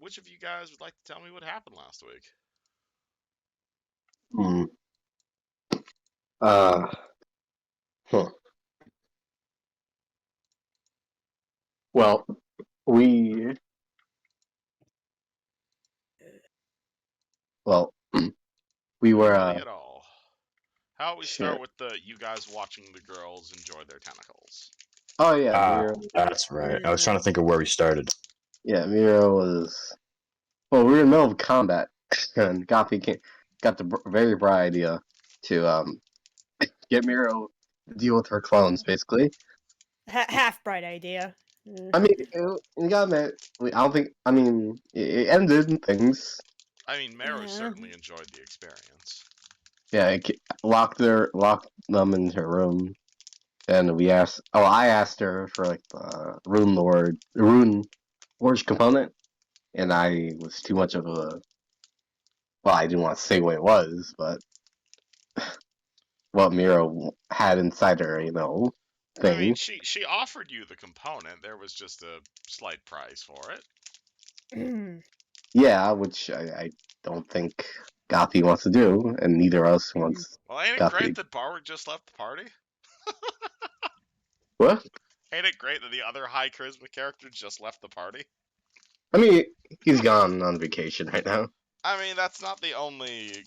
which of you guys would like to tell me what happened last week? Hmm. Uh. Huh. Well, we. Well, we were. Nobody at all. How about we start Shit. with you guys watching the girls enjoy their tentacles? Oh yeah, Ah, that's right. I was trying to think of where we started. Miro was. Well, we were in the middle of combat, and Gothi got the very bright idea to get Miro to deal with her clones, basically. Half bright idea. I mean, you gotta admit, I don't think. I mean, it ended in things. I mean, Meru Yeah. certainly enjoyed the experience. Yeah, locked them into her room, and we asked. Oh, I asked her for like the Rune Forge component, and I was too much of a. Well, I didn't want to say what it was, but what Miro had inside her, thing. I mean, she offered you the component. There was just a slight price for it. Yeah, which I don't think Gothi wants to do, and neither of us wants. Well, ain't it Gothi. great that Barwick just left the party? What? Ain't it great that the other high charisma character just left the party? I mean, he's gone on vacation right now. I mean, that's not the only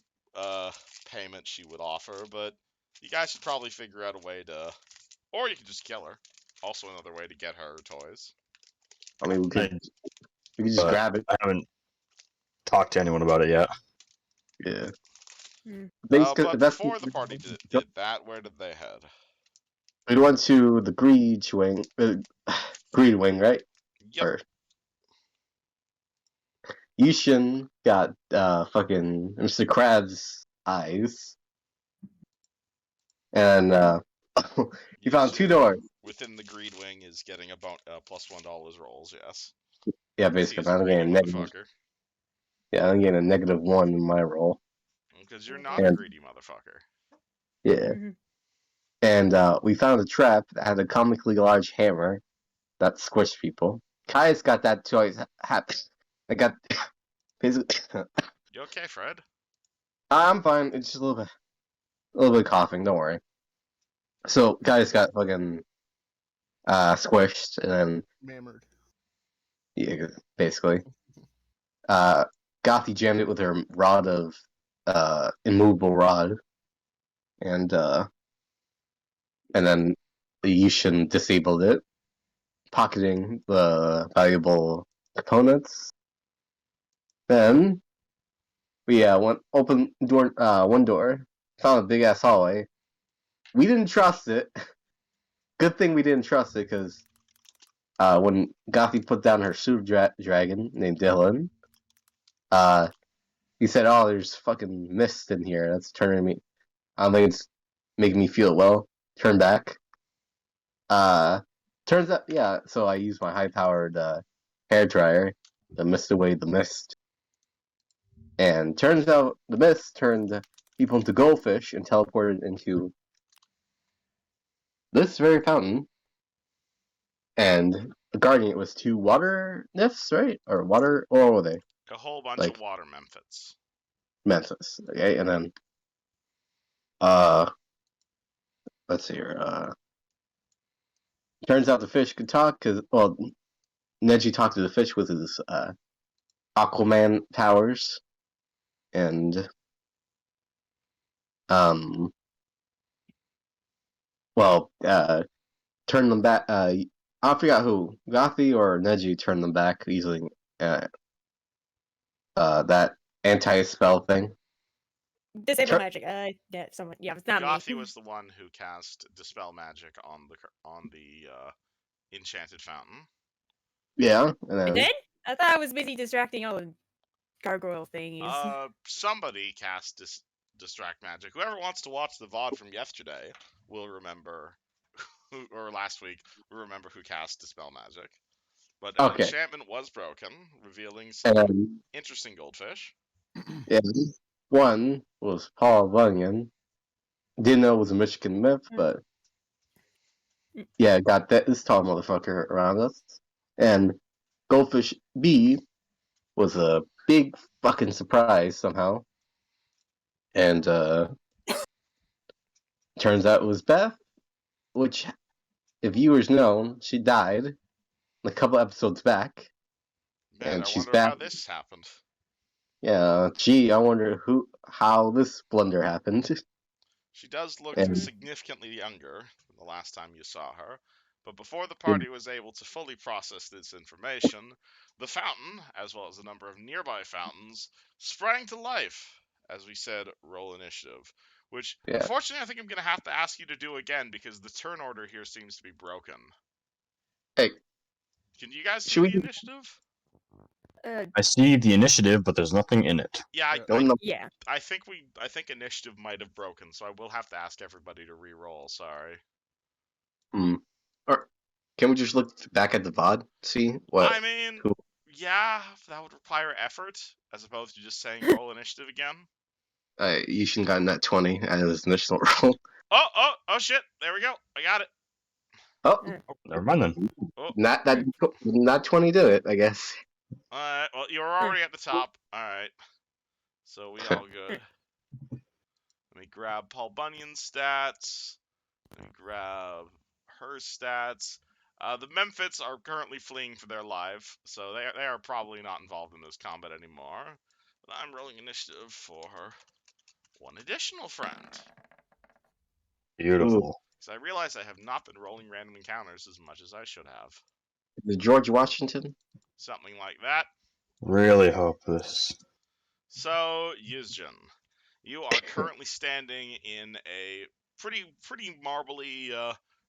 payment she would offer, but you guys should probably figure out a way to... Or you can just kill her. Also another way to get her toys. I mean, we could just But grab it. I haven't talked to anyone about it yet. Yeah. But before the party did that, where did they head? We went to the Greed Wing. Greed Wing, right? Yep. Or Yushin got fucking Mr. Krabs' eyes. And he found 2 doors. Within the Greed Wing is getting about plus $1 rolls, yes. Yeah, basically. I'm getting a negative. Yeah, I'm getting a -1 in my roll. Because you're not a greedy motherfucker. Yeah. And we found a trap that had a comically large hammer that squished people. Kai's got that too. I got basically. You okay, Fred? I'm fine. It's just a little bit coughing. Don't worry. So Kai's got fucking squished and then mammored. Yeah, basically. Gothi jammed it with her rod of immovable rod, and then Yushin disabled it, pocketing the valuable components. Then we open one door, found a big ass hallway. We didn't trust it. Good thing we didn't trust it, because when Gothi put down her super dragon named Dylan, he said, "Oh, there's fucking mist in here. That's turning me. I don't think it's making me feel well. Turn back." Turns out, yeah. So I used my high-powered hair dryer to mist away the mist, and turns out the mist turned people into goldfish and teleported into this very fountain. And guarding it was 2 water nymphs, right? Or water, or what were they? A whole bunch of water memphits. Memphis. Okay, and then let's see here. Turns out the fish could talk, because, well, Neji talked to the fish with his Aquaman powers, and turned them back. I forgot who, Gothi or Neji, turned them back using that anti-spell thing. Disable magic. Yeah, someone. Yeah, it's not Gothi me. was the one who cast dispel magic on the enchanted fountain. Yeah, and then... I did? I thought I was busy distracting all the gargoyle thingies. Somebody cast distract magic. Whoever wants to watch the VOD from yesterday will remember, or last week, will remember who cast dispel magic. But an enchantment was broken, revealing some interesting goldfish. Yeah, one was Paul Bunyan. Didn't know it was a Michigan myth, but yeah, got this tall motherfucker around us. And Goldfish B was a big fucking surprise somehow. And turns out it was Beth, which, if viewers know, she died a couple episodes back. Man, And I she's wonder how back. this happened. Yeah, gee, I wonder how this blunder happened. She does look And significantly younger than the last time you saw her, but before the party was able to fully process this information, the fountain, as well as a number of nearby fountains, sprang to life. As we said, roll initiative. Which, yeah, unfortunately, I think I'm going to have to ask you to do again because the turn order here seems to be broken. hey, Can you guys see should we? the initiative? I see the initiative, but there's nothing in it. Yeah, Don't know. Yeah. I think initiative might have broken, so I will have to ask everybody to re-roll. Sorry. Or can we just look back at the VOD, see what? I mean, Who? yeah, that would require effort as opposed to just saying roll initiative again. You shouldn't gotten that 20 as his initial roll. Oh shit! There we go. I got it. Oh, Never mind then. Oh, not 20 do it, I guess. all right. Well, you were already at the top. All right. So we all good. Let me grab Paul Bunyan's stats. Let me grab her stats. The Memphits are currently fleeing for their life, so they are probably not involved in this combat anymore. But I'm rolling initiative for one additional friend. Beautiful. Because I realize I have not been rolling random encounters as much as I should have. The George Washington. Something like that. Really hope this. So, Yuzjin, you are currently standing in a pretty marbly,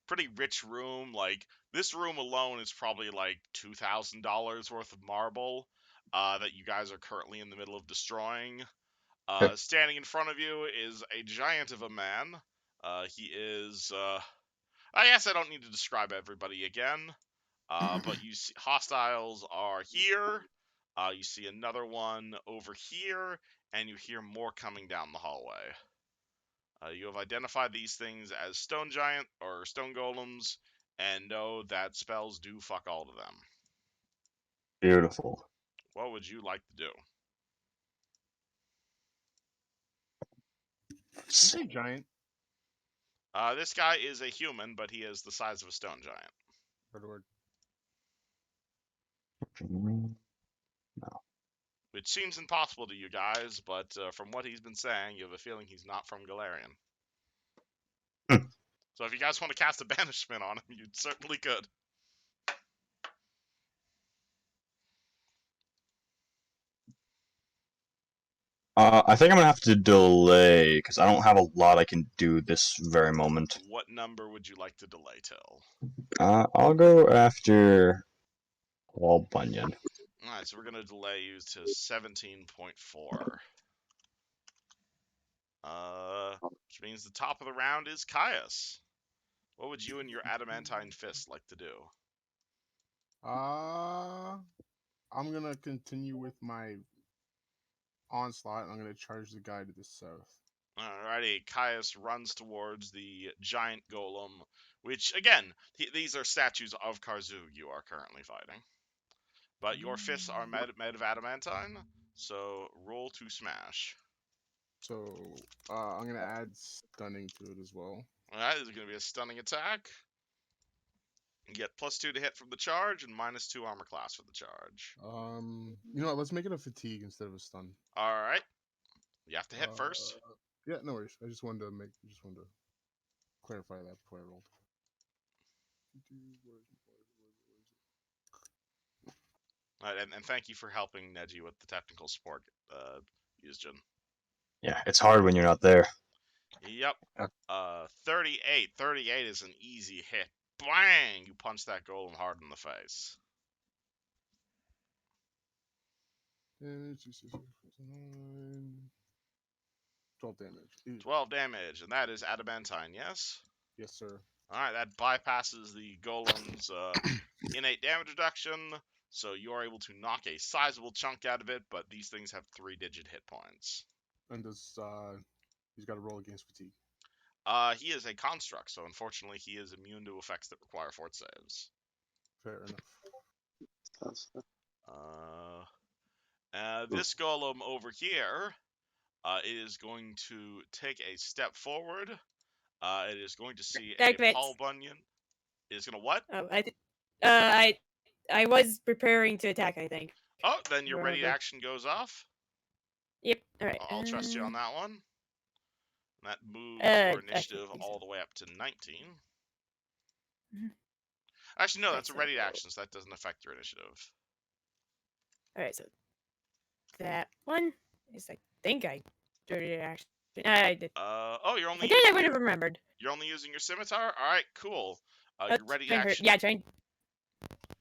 pretty rich room. Like, this room alone is probably like $2,000 worth of marble that you guys are currently in the middle of destroying. Standing in front of you is a giant of a man. He is, I guess I don't need to describe everybody again. But you see, hostiles are here. You see another one over here, and you hear more coming down the hallway. You have identified these things as stone giant or stone golems, and know that spells do fuck all to them. Beautiful. What would you like to do? Say giant. This guy is a human, but he is the size of a stone giant. Word. Which seems impossible to you guys, but from what he's been saying, you have a feeling he's not from Galarian. So if you guys want to cast a banishment on him, you certainly could. I think I'm gonna have to delay because I don't have a lot I can do this very moment. What number would you like to delay till? I'll go after Paul Bunyan. Alright, so we're going to delay you to 17.4. Which means the top of the round is Caius. What would you and your Adamantine fist like to do? I'm gonna continue with my onslaught. I'm gonna charge the guy to the south. Alrighty, Caius runs towards the giant golem, which, again, these are statues of Karzug you are currently fighting. But your fists are made of adamantine, so roll to smash. So, I'm gonna add stunning to it as well. Alright, this is going to be a stunning attack. You get +2 to hit from the charge and -2 armor class for the charge. You know what? Let's make it a fatigue instead of a stun. Alright. You have to hit first. Yeah, no worries. I just wanted to clarify that before I rolled. And thank you for helping Neji with the technical support, Yuzjin. Yeah, it's hard when you're not there. Yep. 38. 38 is an easy hit. Bang! You punch that golem hard in the face. Damage, 12 damage. 12 damage, and that is adamantine, yes? Yes, sir. Alright, that bypasses the golem's innate damage reduction, so you are able to knock a sizable chunk out of it, but these things have 3-digit hit points. And does he's got to roll against fatigue? He is a construct, so unfortunately he is immune to effects that require fort saves. Fair enough. This golem over here is going to take a step forward. It is going to see a Activate. Paul Bunyan. It is going to what? Oh, I was preparing to attack, I think. Oh, then your ready Remember. action goes off. Yep. All right. I'll trust you on that one. That moves your initiative actually, all the way up to 19. Mhm. Actually, no, Right, that's a so- ready action, so that doesn't affect your initiative. All right, so that one is, I think I did it actually. I did. Oh, you're If only I did, I using would your, have remembered. you're only using your scimitar. All right, cool. Oh, Your ready trying to hurt. action. Yeah, trying.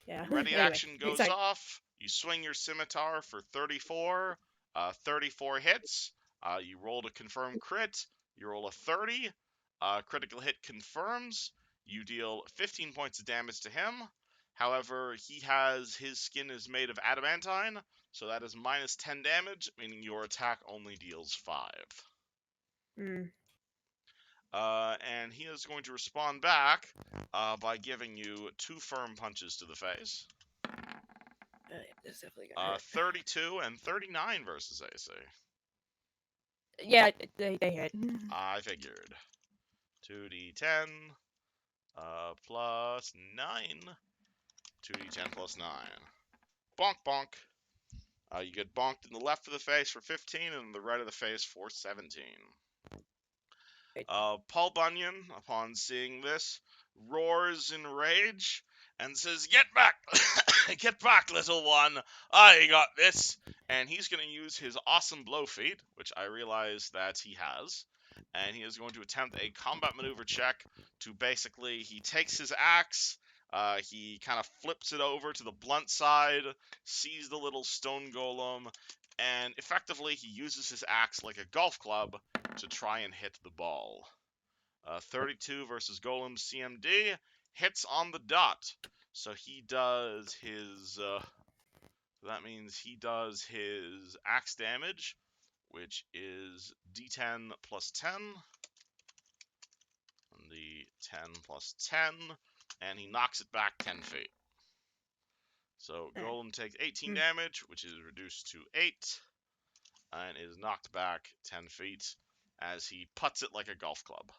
Yeah. Your ready anyway, action goes sorry. off. You swing your scimitar for 34. 34 hits. You roll to confirm crit. You roll a 30. Critical hit confirms. You deal 15 points of damage to him. However, his skin is made of adamantine, so that is minus 10 damage, meaning your attack only deals 5. Mm. And he is going to respond back by giving you 2 firm punches to the face. This is definitely gonna hurt. 32 and 39 versus AC. Yeah, they hit. I figured. 2d10 plus 9. 2d10 plus 9. Bonk, bonk. You get bonked in the left of the face for 15 and in the right of the face for 17. Paul Bunyan, upon seeing this, roars in rage and says, "Get back! Get back, little one! I got this!" And he's going to use his awesome blow feat, which I realize that he has, and he is going to attempt a combat maneuver check to basically, he takes his axe, he kind of flips it over to the blunt side, sees the little stone golem, and effectively he uses his axe like a golf club to try and hit the ball. 32 versus Golem CMD hits on the dot. So he does his. That means he does his axe damage, which is D10 plus 10. And the 10 plus 10, and he knocks it back 10 feet. So Golem takes 18 damage, which is reduced to 8, and is knocked back 10 feet as he puts it like a golf club.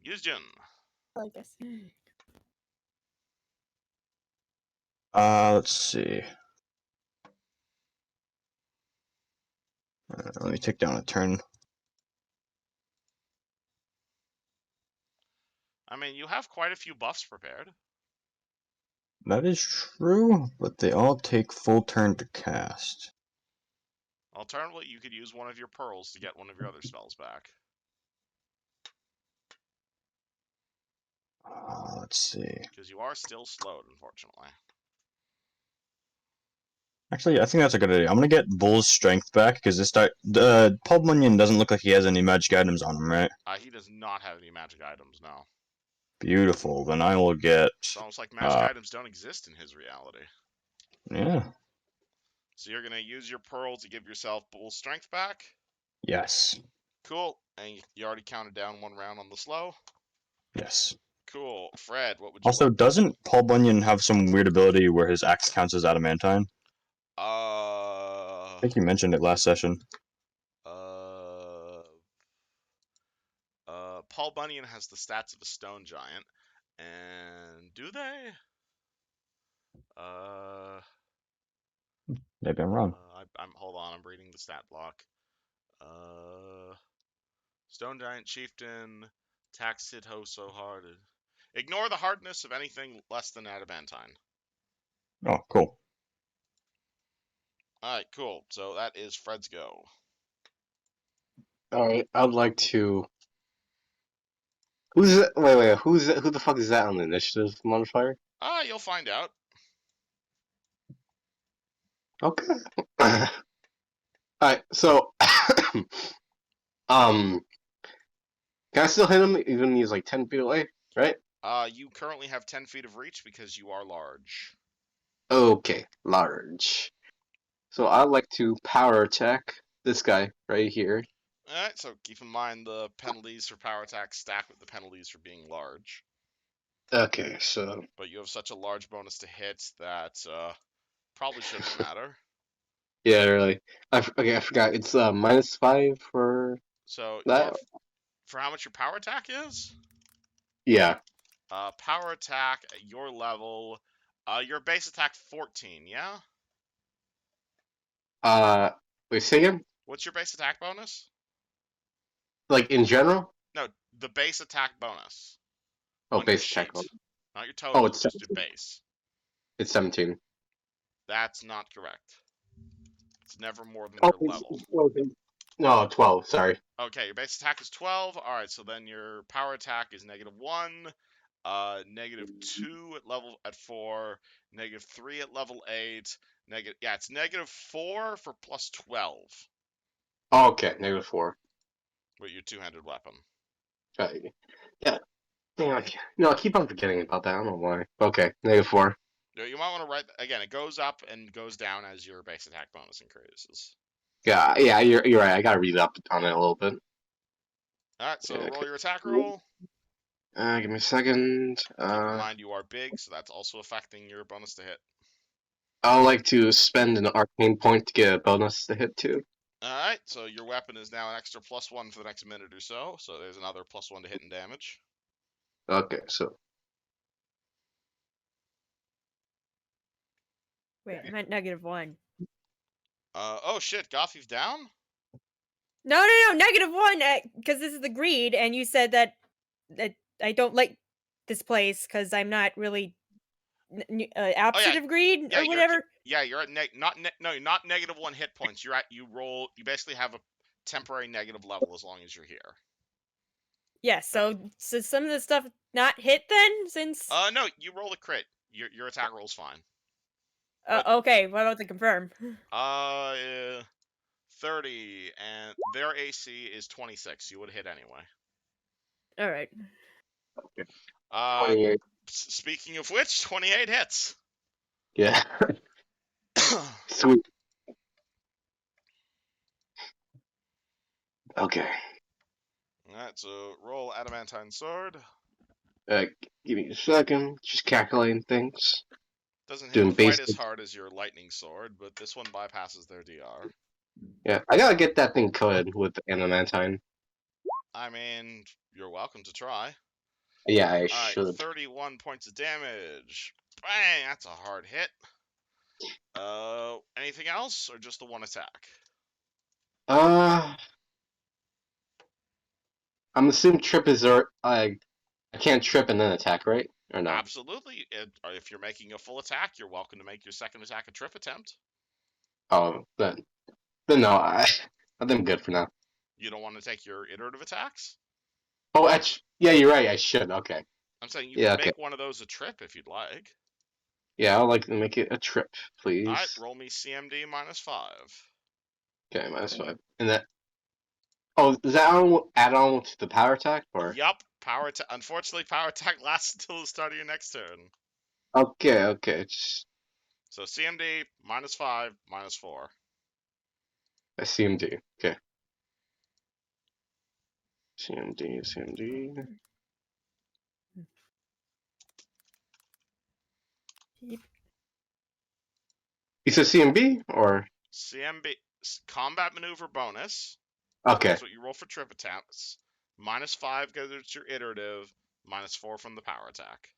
Yuzjin. I guess. Let's see. Let me take down a turn. I mean, you have quite a few buffs prepared. That is true, but they all take full turn to cast. Alternatively, you could use one of your pearls to get one of your other spells back. Let's see. Because you are still slowed, unfortunately. Actually, I think that's a good idea. I'm gonna get Bull's strength back because Paul Bunyan doesn't look like he has any magic items on him, right? He does not have any magic items now. Beautiful. Then I will get. It's almost like magic items don't exist in his reality. Yeah. So you're gonna use your pearl to give yourself Bull's strength back? Yes. Cool. And you already counted down 1 round on the slow? Yes. Cool. Fred, what would you Also, like? doesn't Paul Bunyan have some weird ability where his axe counts as adamantine? I think you mentioned it last session. Paul Bunyan has the stats of a stone giant, and do they? Maybe I'm wrong. Hold on, I'm reading the stat block. Stone giant chieftain, tax hit ho so hard. Ignore the hardness of anything less than adamantine. Oh, cool. Alright, cool. So that is Fred's go. Alright, I'd like to. Who's it? Wait, who the fuck is that on the initiative modifier? You'll find out. Okay. Alright, so can I still hit him even when he's like 10 feet away, right? You currently have 10 feet of reach because you are large. Okay, large. So I'd like to power attack this guy right here. Alright, so keep in mind the penalties for power attack stack with the penalties for being large. Okay, so But you have such a large bonus to hit that probably shouldn't matter. Yeah, really. Okay, I forgot. It's -5 for So that. for how much your power attack is? Yeah. Power attack at your level. Your base attack 14. Yeah. Wait, say again? What's your base attack bonus? Like in general? No, the base attack bonus Oh, on your base attack. sheet, not your Oh, total, it's just your 17. base. It's 17. That's not correct. It's never more than Oh, your level. No, 12. Sorry. Okay, your base attack is 12. All right, so then your power attack is -1, -2 at 4, -3 at level 8, it's -4 for plus 12 Oh, okay, -4. with your two-handed weapon. Yeah. No, I keep on forgetting about that. I don't know why. Okay, -4. You might want to write again. It goes up and goes down as your base attack bonus increases. Yeah, you're right. I gotta read up on it a little bit. All right, so Yeah, roll okay. your attack roll. Give me a second. Keep in mind you are big, so that's also affecting your bonus to hit. I would like to spend an arcane point to get a bonus to hit too. Alright, so your weapon is now an extra +1 for the next minute or so, so there's another +1 to hit and damage. Okay, so Wait, I meant -1. Oh shit, Gothi's down? No, -1, because this is the greed, and you said that I don't like this place because I'm not really opposite of greed Yeah, or whatever. you're at no, not -1 hit points. You basically have a temporary negative level as long as you're here. Yeah, so some of the stuff not hit then, since No, you roll a crit. Your attack roll's fine. okay, what about the confirm? 30, and their AC is 26. You would hit anyway. All right. 28. Speaking of which, 28 hits. Yeah. Sweet. Okay. Alright, so roll Adamantine Sword. Give me a second. Just calculating things. Doesn't hit Doing quite as basic. hard as your Lightning Sword, but this one bypasses their DR. Yeah, I gotta get that thing coded with Adamantine. I mean, you're welcome to try. Yeah, I Alright, should. 31 points of damage. Bang! That's a hard hit. Anything else, or just the one attack? I'm assuming trip is I can't trip and then attack, right? Or no? Absolutely. If you're making a full attack, you're welcome to make your second attack a trip attempt. Oh, then no, I think I'm good for now. You don't want to take your iterative attacks? Oh, yeah, you're right. I should. Okay. I'm saying you Yeah, can okay. make one of those a trip if you'd like. Yeah, I'd like to make it a trip, please. Alright, roll me CMD -5. Okay, -5. And that. Oh, does that add on to the power attack, or? Yup. Unfortunately, power attack lasts until the start of your next turn. Okay. So CMD -5, -4. A CMD. Okay. CMD. You said CMB or? CMB combat maneuver bonus. Okay. That's what you roll for trip attempts. -5 because it's your iterative. -4 from the power attack.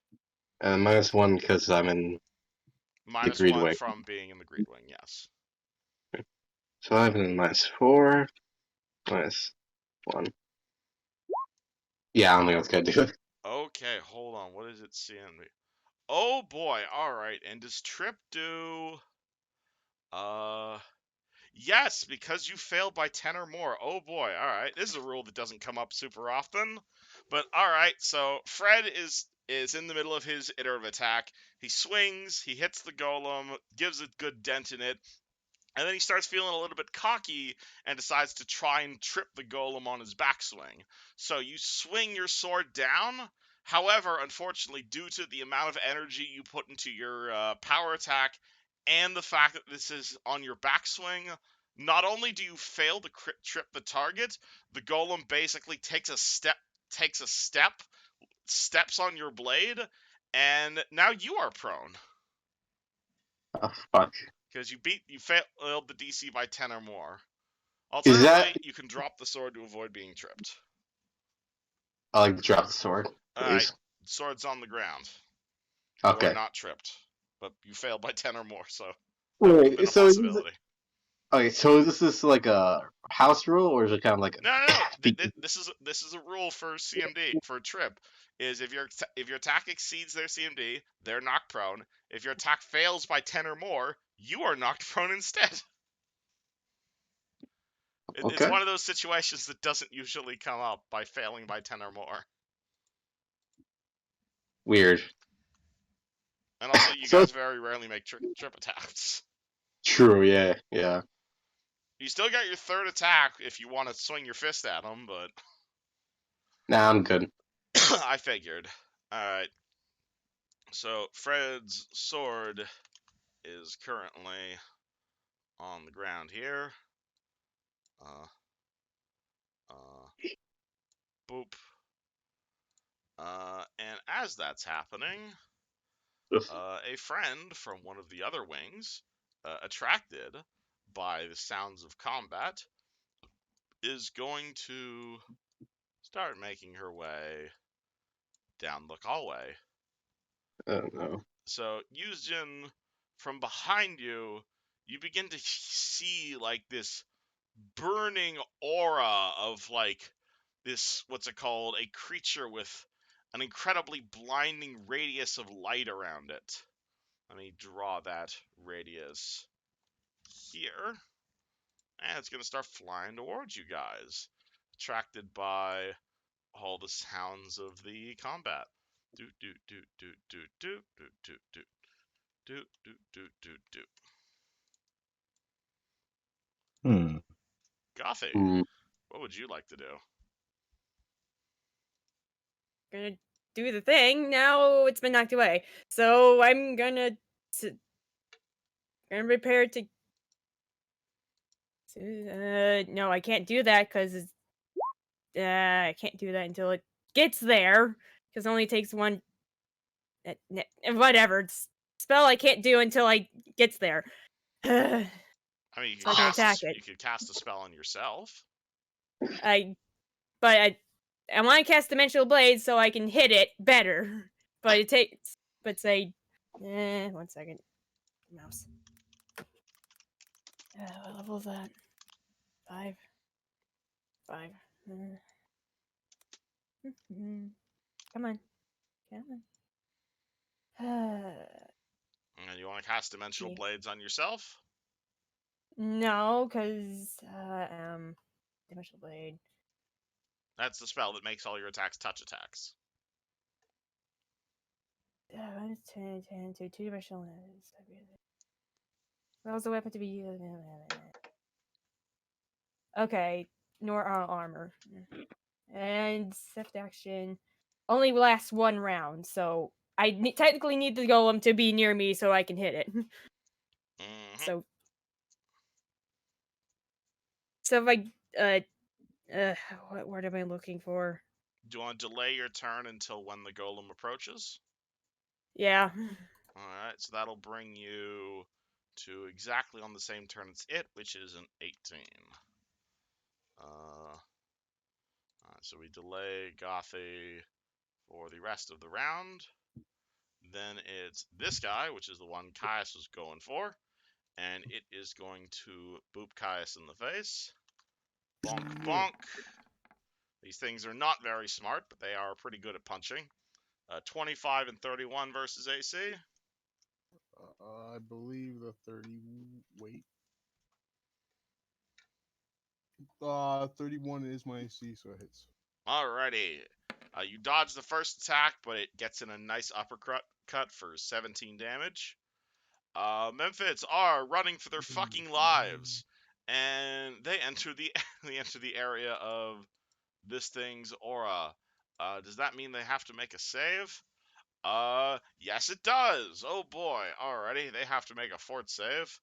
-1 because I'm in the greed -1 wing. from being in the greed wing. Yes. So I'm in -4, -1. Yeah, I don't think that's gonna do it. Okay, hold on. What is it, CMB? Oh boy. All right. And does trip do? Yes, because you failed by 10 or more. Oh boy. All right. This is a rule that doesn't come up super often. But all right. So Fred is in the middle of his iterative attack. He swings, he hits the golem, gives a good dent in it, and then he starts feeling a little bit cocky and decides to try and trip the golem on his backswing. So you swing your sword down. However, unfortunately, due to the amount of energy you put into your power attack and the fact that this is on your backswing, not only do you fail to trip the target, the golem basically takes a step, steps on your blade, and now you are prone. Oh fuck. because you failed the DC by 10 or more. Is that? Alternatively, you can drop the sword to avoid being tripped. I like to drop the sword. Alright, sword's on the ground. Okay. You are not tripped, but you failed by 10 or more, so that Wait, would have been a so possibility. okay, so is this like a house rule, or is it kind of like No. This is a rule for CMD for a trip. Is if your attack exceeds their CMD, they're knocked prone. If your attack fails by 10 or more, you are knocked prone instead. It's okay? one of those situations that doesn't usually come up by failing by 10 or more. Weird. And also, you So guys very rarely make trip attacks. true, yeah. You still get your third attack if you want to swing your fist at them, but Nah, I'm good. I figured. Alright. So, Fred's sword is currently on the ground here. Boop. And as that's happening, a friend from one of the other wings, attracted by the sounds of combat, is going to start making her way down the hallway. Oh no. So, Yuzjin, from behind you, you begin to see like this burning aura of like this, what's it called, a creature with an incredibly blinding radius of light around it. Let me draw that radius here. And it's going to start flying towards you guys, attracted by all the sounds of the combat. Do do do do do do do do do do do do do do. Gothy, what would you like to do? Gonna do the thing. Now it's been knocked away. So I'm gonna prepare to. No, I can't do that because I can't do that until it gets there. Because it only takes one. Whatever spell I can't do until I gets there. I mean, you So I can attack it. You could cast a spell on yourself. But I want to cast Dimensional Blade so I can hit it better. But it takes. But say, 1 second. Mouse. What level is that? 5. Come on. And you want to cast Dimensional Yeah. Blades on yourself? No, because Dimensional Blade. That's the spell that makes all your attacks touch attacks. 10 to 2-dimensional. Allows the weapon to be used. Okay, nor armor. And swift action only lasts 1 round, so I technically need the golem to be near me so I can hit it. Mm-hmm. So if what word am I looking for? Do you want to delay your turn until when the golem approaches? Yeah. Alright, so that'll bring you to exactly on the same turn as it, which is an 18. So we delay Gothy for the rest of the round. Then it's this guy, which is the one Caius was going for, and it is going to boop Caius in the face. Bonk, bonk. These things are not very smart, but they are pretty good at punching. 25 and 31 versus AC. I believe the 30. Wait. 31 is my AC, so it hits. Alrighty. You dodge the first attack, but it gets in a nice uppercut for 17 damage. Memphis are running for their fucking lives, and they enter the area of this thing's aura. Does that mean they have to make a save? Yes it does. Oh boy. Alrighty, they have to make a fort save.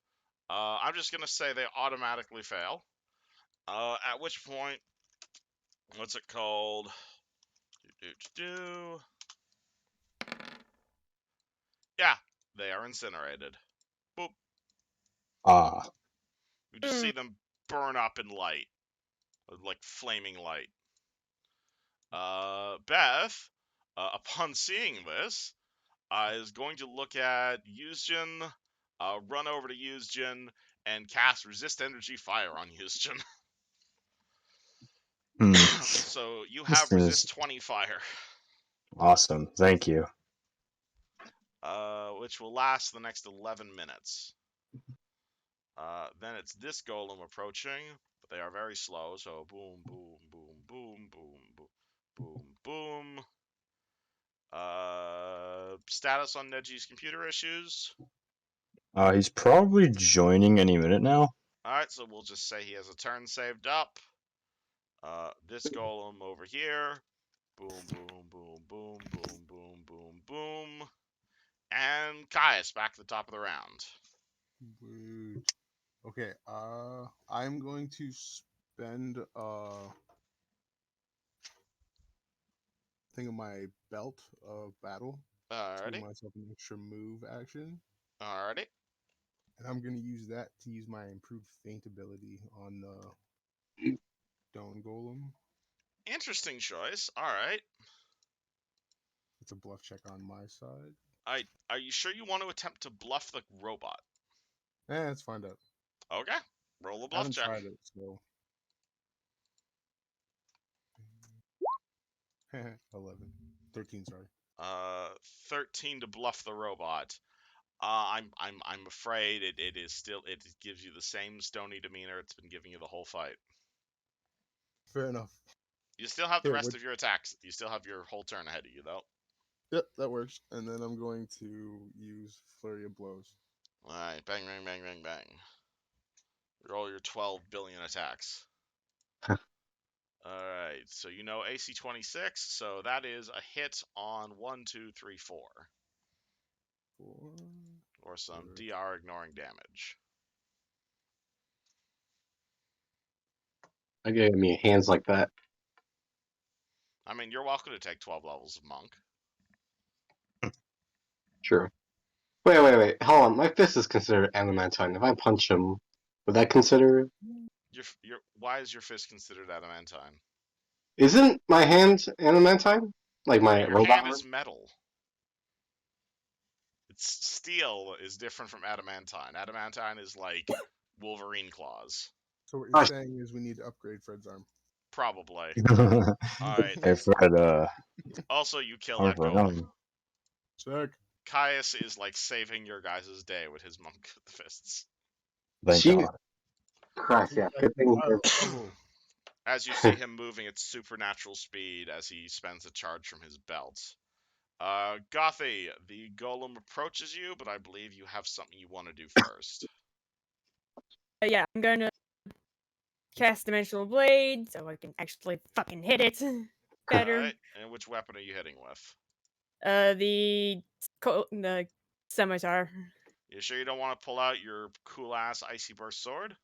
I'm just gonna say they automatically fail. At which point, what's it called? Yeah, they are incinerated. Boop. Ah. You just see them burn up in light, like flaming light. Beth, upon seeing this, is going to look at Yuzjin, run over to Yuzjin, and cast Resist Energy Fire on Yuzjin. So you have Resist 20 Fire. Awesome, thank you. Which will last the next 11 minutes. Then it's this golem approaching, but they are very slow, so boom, boom, boom, boom, boom, boom, boom, boom. Status on Neji's computer issues. He's probably joining any minute now. Alright, so we'll just say he has a turn saved up. This golem over here. Boom, boom, boom, boom, boom, boom, boom, boom. And Caius back at the top of the round. Weird. Okay, I'm going to spend thing of my belt of battle to give Alrighty. myself an extra move action. Alrighty. And I'm gonna use that to use my improved feint ability on the Stone Golem. Interesting choice. Alright. It's a bluff check on my side. Are you sure you want to attempt to bluff the robot? Let's find out. Okay. Roll a I bluff haven't check. tried it, so 11. 13, sorry. 13 to bluff the robot. I'm afraid it gives you the same stony demeanor it's been giving you the whole fight. Fair enough. You still have the rest of your attacks. You still have your whole turn ahead of you, though. Yep, that works. And then I'm going to use Flurry of Blows. Alright, bang, bang, bang, bang, bang. Roll your 12 billion attacks. Alright, so you know AC 26, so that is a hit on 1, 2, 3, 4. 4. Or some DR ignoring damage. I gave me hands like that. I mean, you're welcome to take 12 levels of monk. True. Wait. Hold on. My fist is considered adamantine. If I punch him, would that consider? Why is your fist considered adamantine? Isn't my hand adamantine? Like my Your robot hand arm? is metal. It's steel is different from adamantine. Adamantine is like Wolverine claws. So what you're saying is we need to upgrade Fred's arm. Probably. Alright. Hey Fred, Also, you kill arm that for an golem. arm. Sick. Caius is like saving your guys' day with his monk fists. Thank She- God. Christ, yeah. Good thing. As you see him moving at supernatural speed as he spends a charge from his belt. Gothy, the golem approaches you, but I believe you have something you want to do first. Yeah, I'm gonna cast Dimensional Blade so I can actually fucking hit it better. Alright, and which weapon are you hitting with? The scimitar. You sure you don't want to pull out your cool-ass Icy Burst sword?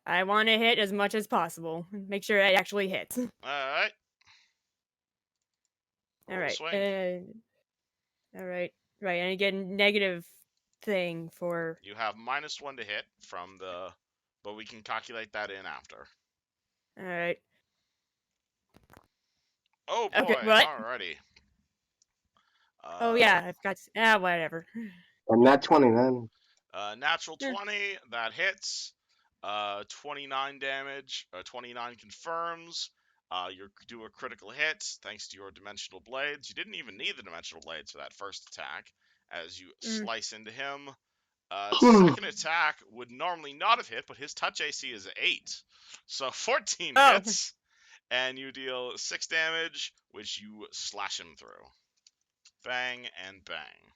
I want to hit as much as possible. Make sure it actually hits. Alright. All right. Swing. All right. Right, and I get a negative thing for. You have -1 to hit from the, but we can calculate that in after. All right. Oh boy! Okay, what? Alrighty. Oh yeah, I've got. Whatever. I'm not 20 then. Natural Yeah. 20, that hits. 29 damage. 29 confirms. You do a critical hit thanks to your dimensional blades. You didn't even need the dimensional blades for that first attack, as you slice into him. Second attack would normally not have hit, but his touch AC is 8, so 14 hits, and you deal 6 damage, which you slash him through. Bang and bang.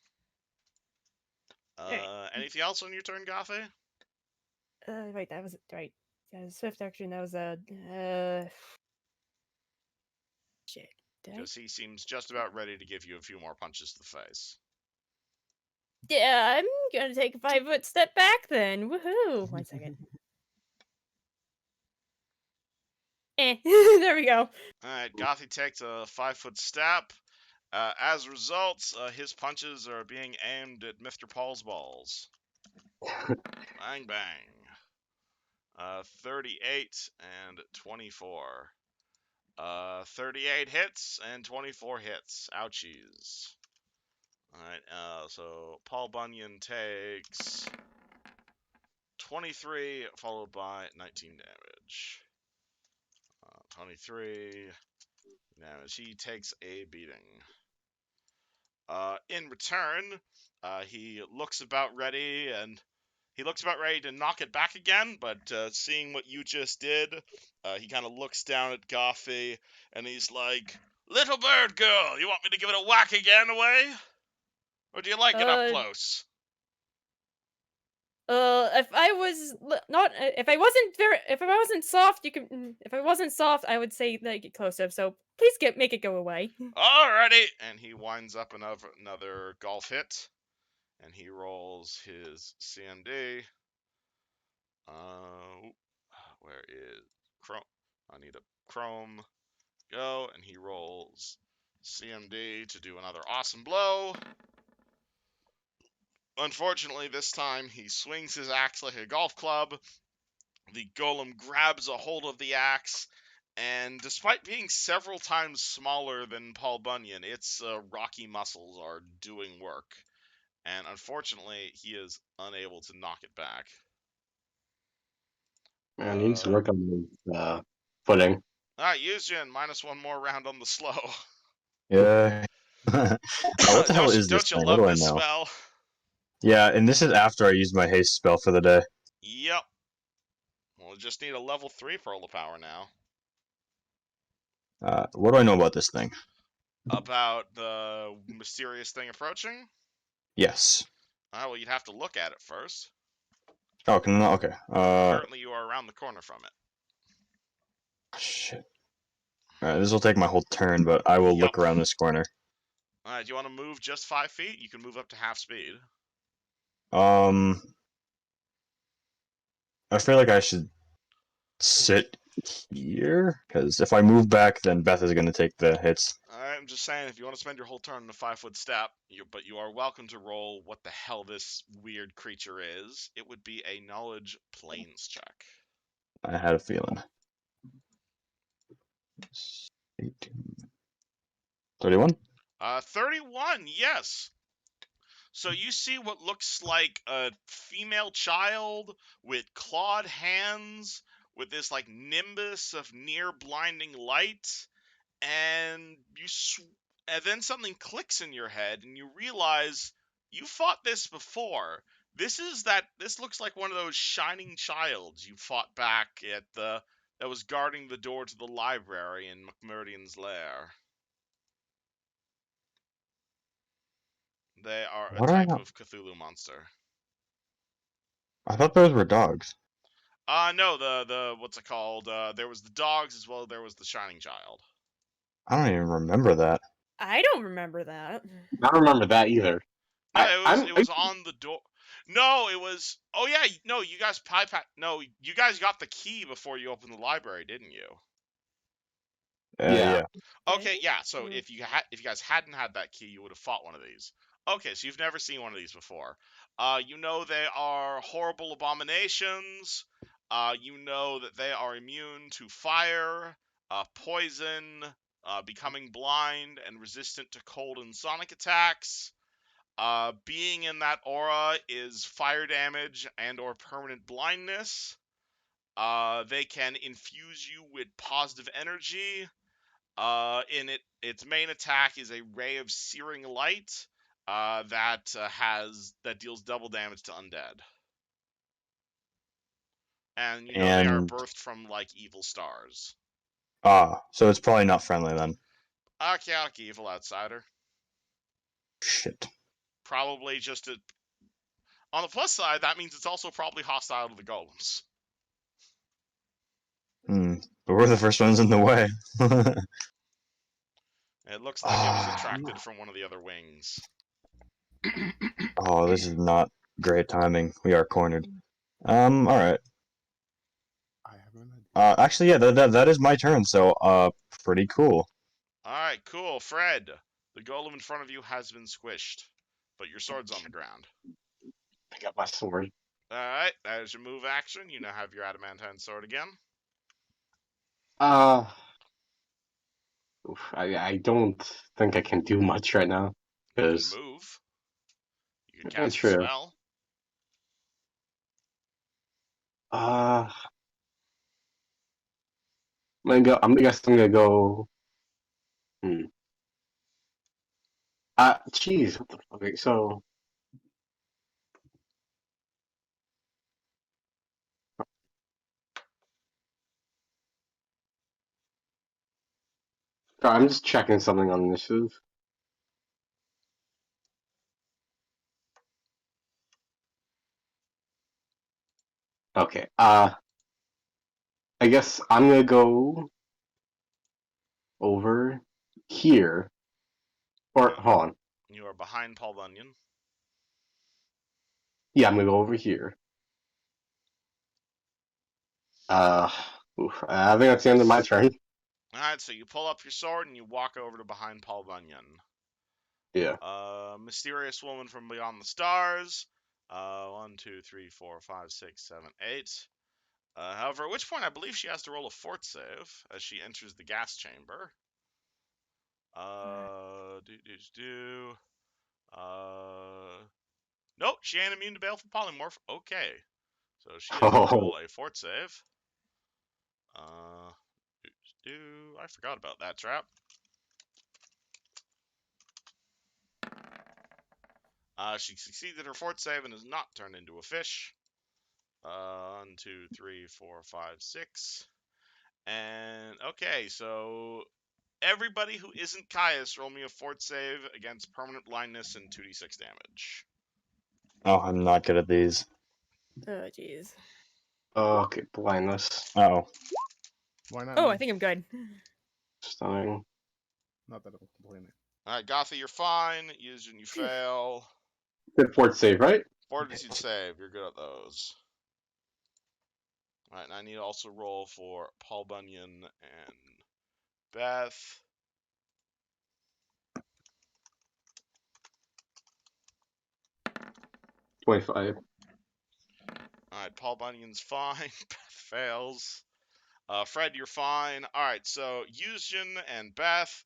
Anything else on your turn, Gothy? Right, that was right. That was swift action. That was a shit. Because he seems just about ready to give you a few more punches to the face. Yeah, I'm gonna take a 5-foot step back then. Woohoo! 1 second. There we go. Alright, Gothy takes a 5-foot step. As a result, his punches are being aimed at Mr. Paul's balls. Bang, bang. 38 and 24. 38 hits and 24 hits. Ouchies. Alright, so Paul Bunyan takes 23, followed by 19 damage. 23 damage. He takes a beating. In return, he looks about ready to knock it back again, but seeing what you just did, he kind of looks down at Goffy, and he's like, "Little bird girl, you want me to give it a whack again away? Or do you like it up close?" If I wasn't soft, if I wasn't soft, I would say like get closer. So please make it go away. Alrighty, and he winds up another golf hit, and he rolls his CMD. Where is Chrome? I need a Chrome. Go, and he rolls CMD to do another awesome blow. Unfortunately, this time he swings his axe like a golf club. The golem grabs a hold of the axe, and despite being several times smaller than Paul Bunyan, its rocky muscles are doing work. And unfortunately, he is unable to knock it back. Man, he needs to work on his footing. Alright, Yuzhin, minus one more round on the slow. Yeah. What the hell is this Don't you thing? love What do I this know? spell? Yeah, and this is after I used my haste spell for the day. Yep. We'll just need a level 3 Pearl of Power now. What do I know about this thing? About the mysterious thing approaching? Yes. Well, you'd have to look at it first. Oh, okay. Currently, you are around the corner from it. Shit. Alright, this will take my whole turn, but I will look around this corner. Alright, do you want to move just 5 feet? You can move up to half speed. I feel like I should sit here, because if I move back, then Beth is going to take the hits. Alright, I'm just saying, if you want to spend your whole turn in a 5-foot step, but you are welcome to roll what the hell this weird creature is. It would be a knowledge planes check. I had a feeling. 31? 31, yes. So you see what looks like a female child with clawed hands, with this like nimbus of near blinding light, and and then something clicks in your head, and you realize you fought this before. This looks like one of those shining childs you fought back at that was guarding the door to the library in McMurdian's lair. They are a type of Cthulhu monster. I thought those were dogs. No, the what's it called? There was the dogs as well. There was the shining child. I don't even remember that. I don't remember that. I don't remember that either. No, it was on the door. No, it was. Oh yeah, no, you guys No, you guys got the key before you opened the library, didn't you? Yeah. Okay, yeah. So if you guys hadn't had that key, you would have fought one of these. Okay, so you've never seen one of these before. You know they are horrible abominations. You know that they are immune to fire, poison, becoming blind, and resistant to cold and sonic attacks. Being in that aura is fire damage and or permanent blindness. They can infuse you with positive energy. Its main attack is a ray of searing light that deals double damage to undead. And you know they are birthed from like evil stars. So it's probably not friendly then. Chaotic evil outsider. Shit. Probably just on the plus side, that means it's also probably hostile to the golems. But we're the first ones in the way. It looks like it was attracted from one of the other wings. Oh, this is not great timing. We are cornered. Alright. I have an idea. Actually, yeah, that is my turn, so, pretty cool. Alright, cool. Fred, the golem in front of you has been squished, but your sword's on the ground. Pick up my sword. Alright, as your move action, you now have your Adamantine sword again. I don't think I can do much right now. You can Because move. You can cast a true. spell. I'm gonna go. Jeez, what the fuck? Okay, so. Sorry, I'm just checking something on initiative. Okay, I guess I'm gonna go over here. Or, hold on. You are behind Paul Bunyan. Yeah, I'm gonna go over here. I think that's the end of my turn. Alright, so you pull up your sword and you walk over to behind Paul Bunyan. Yeah. Mysterious woman from beyond the stars. 1, 2, 3, 4, 5, 6, 7, 8. However, at which point I believe she has to roll a fort save as she enters the gas chamber. Nope, she ain't immune to baleful polymorph. Okay, so she is going to roll a fort save. I forgot about that trap. She succeeded her fort save and is not turned into a fish. 1, 2, 3, 4, 5, 6. And okay, so everybody who isn't Caius, roll me a fort save against permanent blindness and 2d6 damage. Oh, I'm not good at these. Oh, jeez. Okay, blindness. Uh-oh. Why not? Oh, me? I think I'm good. Stunning. Not that I'm complaining. Alright, Gotha, you're fine. Yuzin, you fail. Good fort save, right? Fortitude save, you're good at those. Alright, and I need to also roll for Paul Bunyan and Beth. $25. Alright, Paul Bunyan's fine. Beth fails. Fred, you're fine. Alright, so Yuzin and Beth,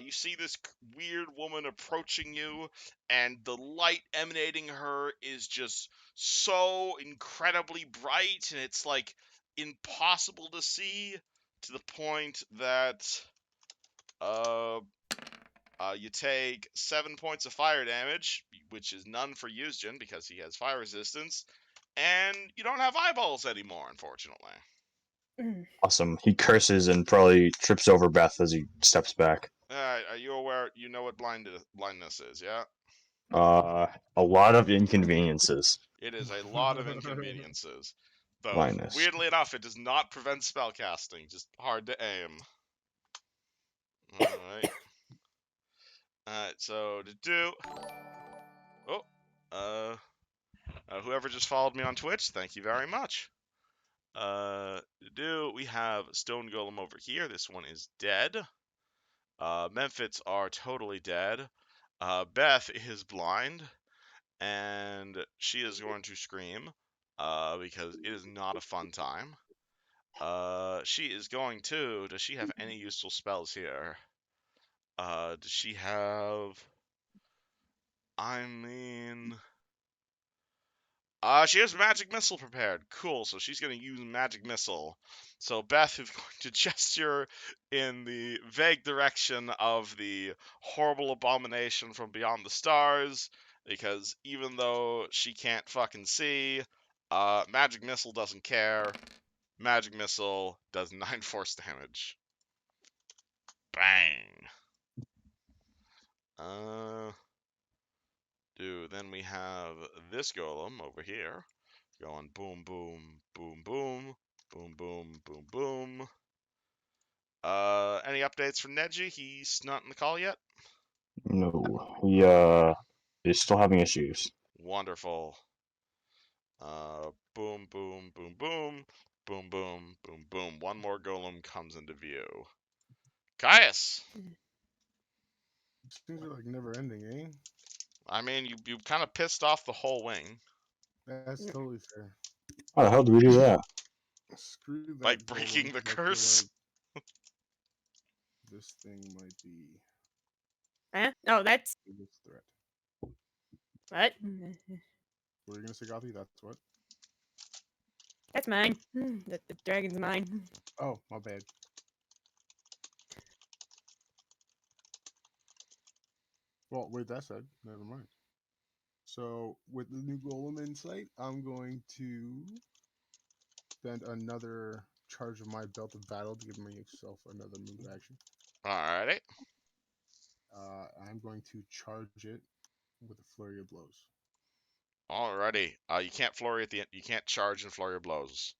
you see this weird woman approaching you, and the light emanating her is just so incredibly bright, and it's like impossible to see to the point that you take 7 points of fire damage, which is none for Yuzin because he has fire resistance, and you don't have eyeballs anymore, unfortunately. Awesome. He curses and probably trips over Beth as he steps back. Alright, are you aware? You know what blindness is, yeah? A lot of inconveniences. It is a lot of inconveniences. Though, Blindness. weirdly enough, it does not prevent spellcasting, just hard to aim. Alright. Alright, so to do. Oh, whoever just followed me on Twitch, thank you very much. We have Stone Golem over here. This one is dead. Memphis are totally dead. Beth is blind, and she is going to scream because it is not a fun time. She is going to. Does she have any useful spells here? Does she have? I mean. She has Magic Missile prepared. Cool, so she's going to use Magic Missile. So Beth is going to gesture in the vague direction of the horrible abomination from beyond the stars, because even though she can't fucking see, Magic Missile doesn't care. Magic Missile does 9 force damage. Bang. Then we have this golem over here. Going boom, boom, boom, boom, boom, boom, boom, boom. Any updates from Neji? He's not in the call yet? No. He's still having issues. Wonderful. Boom, boom, boom, boom, boom, boom, boom, boom. One more golem comes into view. Caius! Seems like never ending, eh? I mean, you kind of pissed off the whole wing. That's totally fair. How the hell do we do that? Screw that. By golem. breaking the I feel curse. like this thing might be Huh? Oh, that's the biggest threat. what? What are you gonna say, Gothy? That's what? That's mine. The dragon's mine. Oh, my bad. Well, with that said, never mind. So, with the new golem in sight, I'm going to spend another charge of my belt of battle to give myself another move action. Alrighty. I'm going to charge it with a flurry of blows. Alrighty. You can't flurry at the end. You can't charge and flurry of blows.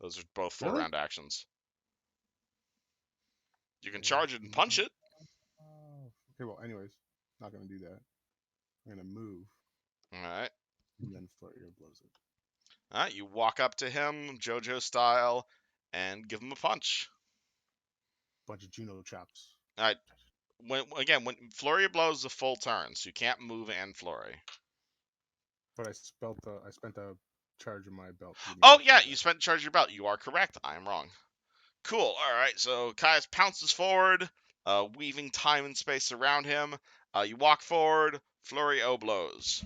Those are both full Really? round actions. You can Okay, charge it and punch it. Okay, well, anyways, not gonna do that. I'm gonna move Alright. and then flurry of blows it. Alright, you walk up to him, JoJo style, and give him a punch. Bunch of Juno chops. Alright. When flurry of blows is a full turn, so you can't move and flurry. But I spent a charge of my belt. to give me Oh an yeah, extra you spent charge of your belt. You are correct. I am wrong. Cool. Alright, so Caius pounces forward, weaving time and space around him. You walk forward, flurry O blows.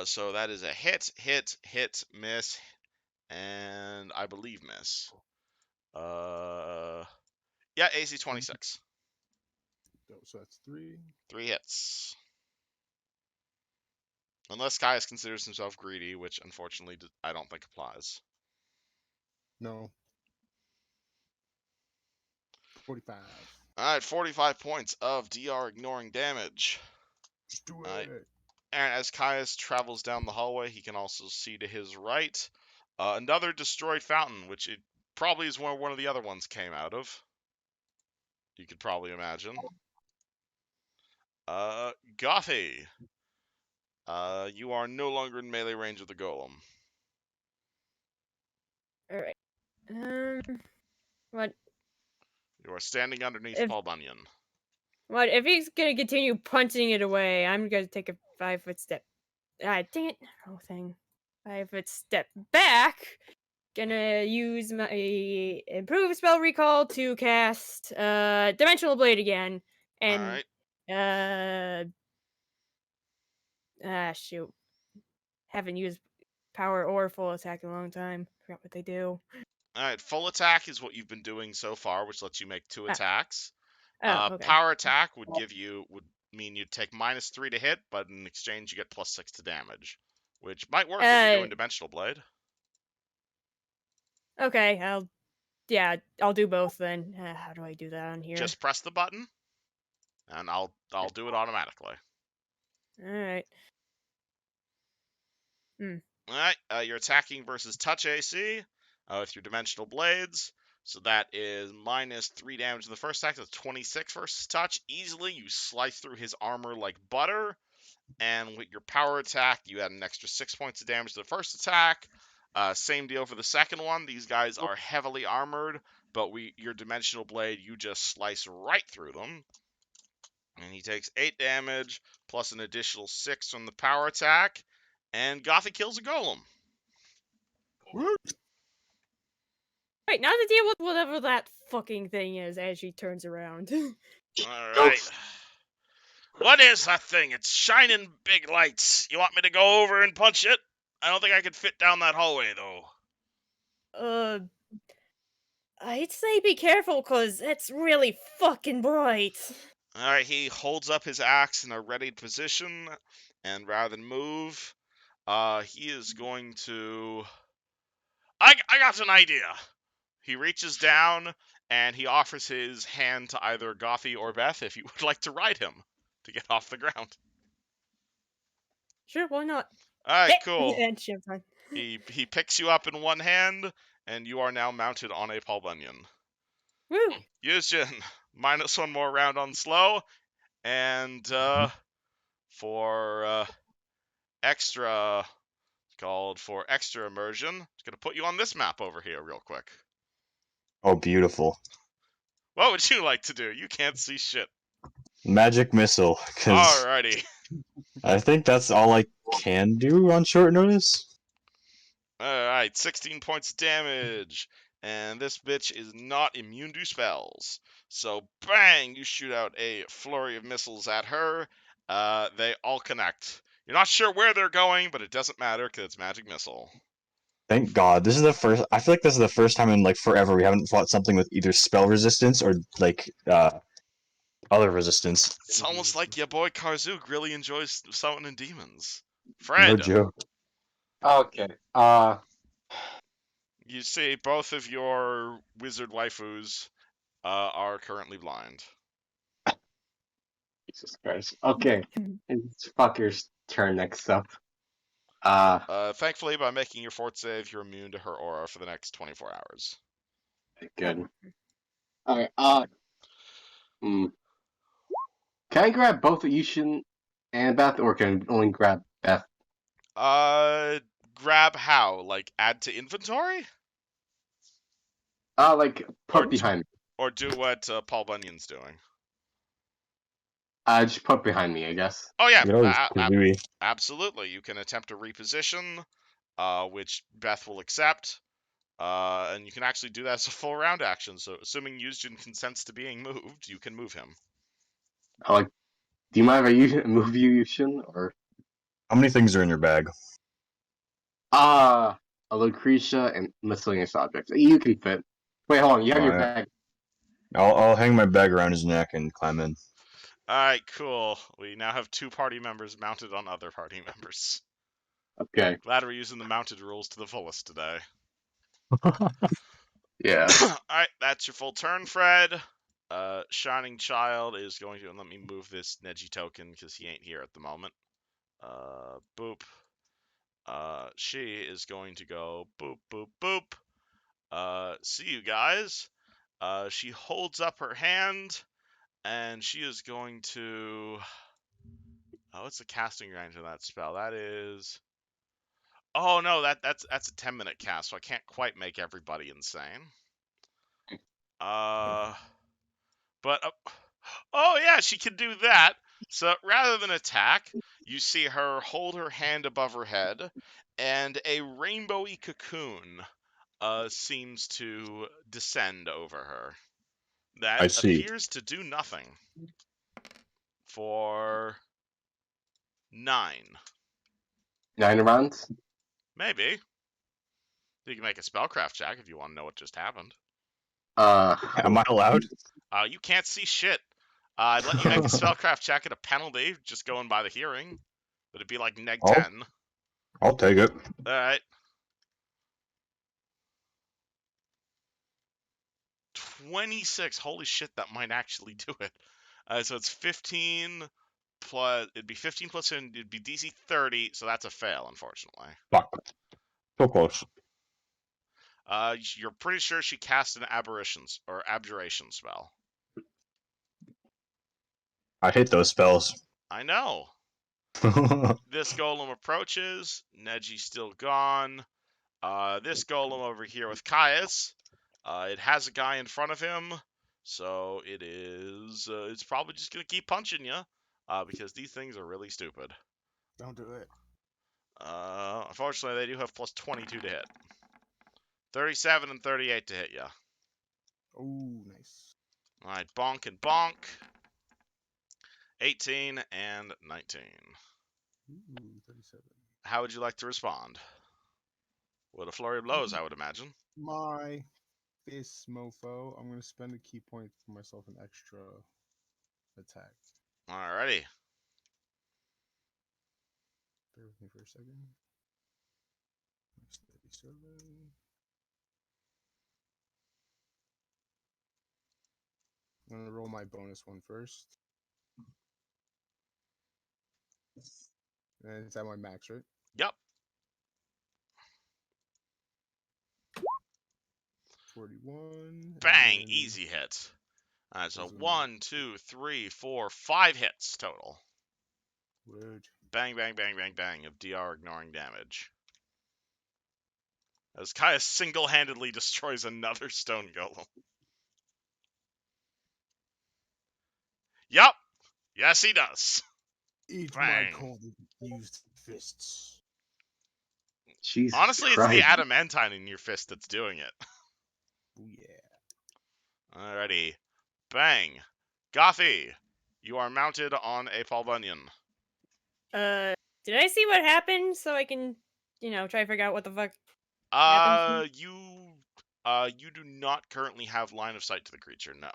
So that is a hit, miss, and I believe miss. Yeah, AC 26. So that's 3. 3 hits. Unless Caius considers himself greedy, which unfortunately I don't think applies. No. 45. Alright, 45 points of DR ignoring damage. Just do it. Alright. And as Caius travels down the hallway, he can also see to his right another destroyed fountain, which it probably is where one of the other ones came out of. You could probably imagine. Gothy. You are no longer in melee range of the golem. Alright. What? You are standing underneath If- Paul Bunyan. What if he's gonna continue punching it away? I'm gonna take a 5-foot step. Ah, dang it! Whole thing. 5-foot step back. Gonna use my improved spell recall to cast Dimensional Blade again, and Alright. shoot, haven't used power or full attack in a long time. Forgot what they do. Alright, full attack is what you've been doing so far, which lets you make 2 attacks. Oh, okay. Power attack would mean you'd take -3 to hit, but in exchange you get +6 to damage, which might work if you're doing Dimensional Blade. Okay, I'll do both then. How do I do that on here? Just press the button, and I'll do it automatically. All right. Alright, you're attacking versus touch AC with your Dimensional Blades. So that is -3 damage in the first attack. That's 26 versus touch. Easily, you slice through his armor like butter. And with your power attack, you add an extra 6 points of damage to the first attack. Same deal for the second one. These guys are heavily armored, but your Dimensional Blade, you just slice right through them. And he takes 8 damage, plus an additional 6 from the power attack. And Gothic kills a golem. Right, now to deal with whatever that fucking thing is as she turns around. Alright. What is that thing? It's shining big lights. You want me to go over and punch it? I don't think I could fit down that hallway, though. I'd say be careful, cause it's really fucking bright. Alright, he holds up his axe in a ready position, and rather than move, he is going to... I got an idea! He reaches down, and he offers his hand to either Gothy or Beth if you would like to ride him to get off the ground. Sure, why not? Alright, cool. And shiv's on. He picks you up in one hand, and you are now mounted on a Paul Bunyan. Woo! Yuzjin, -1 more round on slow, and for extra immersion, it's gonna put you on this map over here real quick. Oh, beautiful. What would you like to do? You can't see shit. Magic missile, because Alrighty. I think that's all I can do on short notice. Alright, 16 points of damage. And this bitch is not immune to spells. So, bang! You shoot out a flurry of missiles at her. They all connect. You're not sure where they're going, but it doesn't matter because it's magic missile. Thank God. This is the first. I feel like this is the first time in like forever we haven't fought something with either spell resistance or like other resistance. It's almost like your boy Karzuk really enjoys summoning demons. No Fred, joke. Okay. you see both of your wizard waifus are currently blind. Jesus Christ. Okay. It's fucker's turn next up. Thankfully, by making your fort save, you're immune to her aura for the next 24 hours. Good. Alright, can I grab both Yushin and Beth, or can I only grab Beth? Grab how? Like, add to inventory? Like, put Or behind me. Or do what Paul Bunyan's doing. Just put behind me, I guess. Oh, yeah, You can always absolutely. You can attempt to reposition, which Beth will accept. And you can actually do that as a full round action. So, assuming Yushin consents to being moved, you can move him. Do you mind if I move you, Yushin? Or How many things are in your bag? a Lucretia and miscellaneous objects. You can fit. Wait, hold on. You have your Alright. bag. I'll hang my bag around his neck and climb in. Alright, cool. We now have 2 party members mounted on other party members. Okay. Glad we're using the mounted rules to the fullest today. Yeah. Alright, that's your full turn, Fred. Shining Child is going to, and let me move this Neji token because he ain't here at the moment. Boop. She is going to go boop, boop, boop. See you guys. She holds up her hand, and she is going to. Oh, what's the casting range of that spell? That is. Oh no, that's a 10-minute cast, so I can't quite make everybody insane. But oh yeah, she can do that. So rather than attack, you see her hold her hand above her head, and a rainbowy cocoon seems to descend over her. That I see. appears to do nothing for 9. 9 rounds? Maybe. You can make a spellcraft check if you want to know what just happened. Am I allowed? You can't see shit. I'd let you make a spellcraft check at a penalty, just going by the hearing. But it'd be like neg 10. I'll take it. Alright. 26. Holy shit, that might actually do it. So it's 15 plus. It'd be 15 plus, and it'd be DC 30, so that's a fail, unfortunately. Fuck. So close. You're pretty sure she cast an abjuration spell. I hate those spells. I know. This golem approaches. Neji's still gone. This golem over here with Caius. It has a guy in front of him, so it is. It's probably just gonna keep punching you, because these things are really stupid. Don't do it. Unfortunately, they do have plus 22 to hit. 37 and 38 to hit you. Oh, nice. All right, bonk and bonk. 18 and 19. Ooh, 37. How would you like to respond? With a flurry of blows, I would imagine. My face mofo. I'm gonna spend a key point for myself an extra attack. Alrighty. Bear with me for a second. 37. I'm gonna roll my bonus one first. And it's at my max, right? Yep. 41. Bang! Easy hit. Alright, so Those are 1, 2, 3, 4, 5 hits total. Word. Bang, bang, bang, bang, bang of DR ignoring damage. As Kaya single-handedly destroys another stone golem. Yup! Yes, he does. Eat Bang. my cold used fists. Jesus Honestly, it's the Christ. adamantine in your fist that's doing it. Oh, yeah. Alrighty. Bang. Gothy, you are mounted on a Paul Bunyan. Did I see what happened so I can, try to figure out what the fuck happened? You do not currently have line of sight to the creature, no.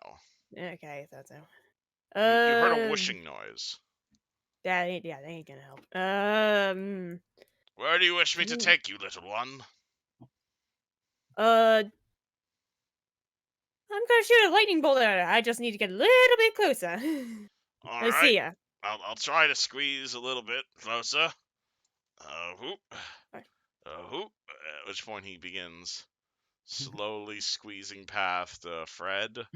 Okay, I thought so. You heard a whooshing noise. That ain't gonna help. Where do you wish me to take you, little one? I'm gonna shoot a lightning bolt at her. I just need to get a little bit closer. I Alright. see ya. I'll try to squeeze a little bit closer. Whoop. Whoop. At which point he begins slowly squeezing past Fred.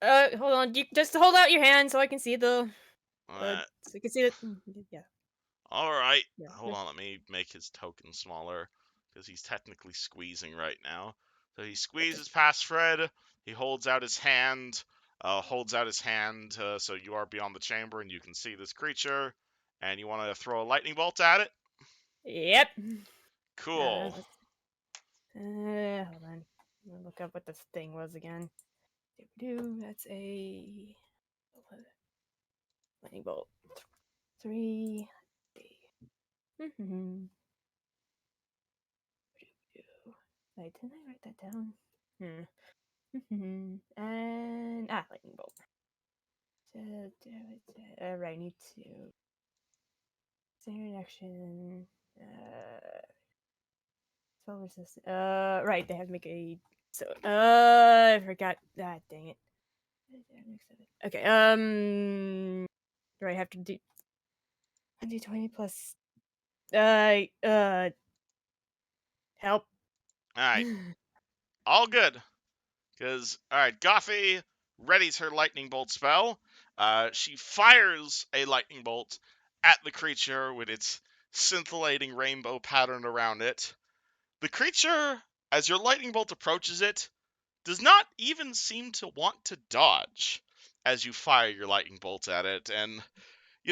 Hold on. You just hold out your hand so I can see the. Uh, So you can see it. Yeah. Alright. Yeah. Hold on, let me make his token smaller, because he's technically squeezing right now. So he squeezes past Fred, he holds out his hand, so you are beyond the chamber and you can see this creature, and you want to throw a lightning bolt at it? Yep. Cool. Hold on. I'm gonna look up what this thing was again. That's a lightning bolt. 3. Wait, didn't I write that down? And lightning bolt. Right, need to standard action. Spell resistant. Right, they have to make a. So, I forgot. Ah, dang it. Okay. Do I have to do? I do 20 plus. Help. Alright, all good. Because, alright, Gothy readies her lightning bolt spell. She fires a lightning bolt at the creature with its scintillating rainbow pattern around it. The creature, as your lightning bolt approaches it, does not even seem to want to dodge as you fire your lightning bolt at it. And,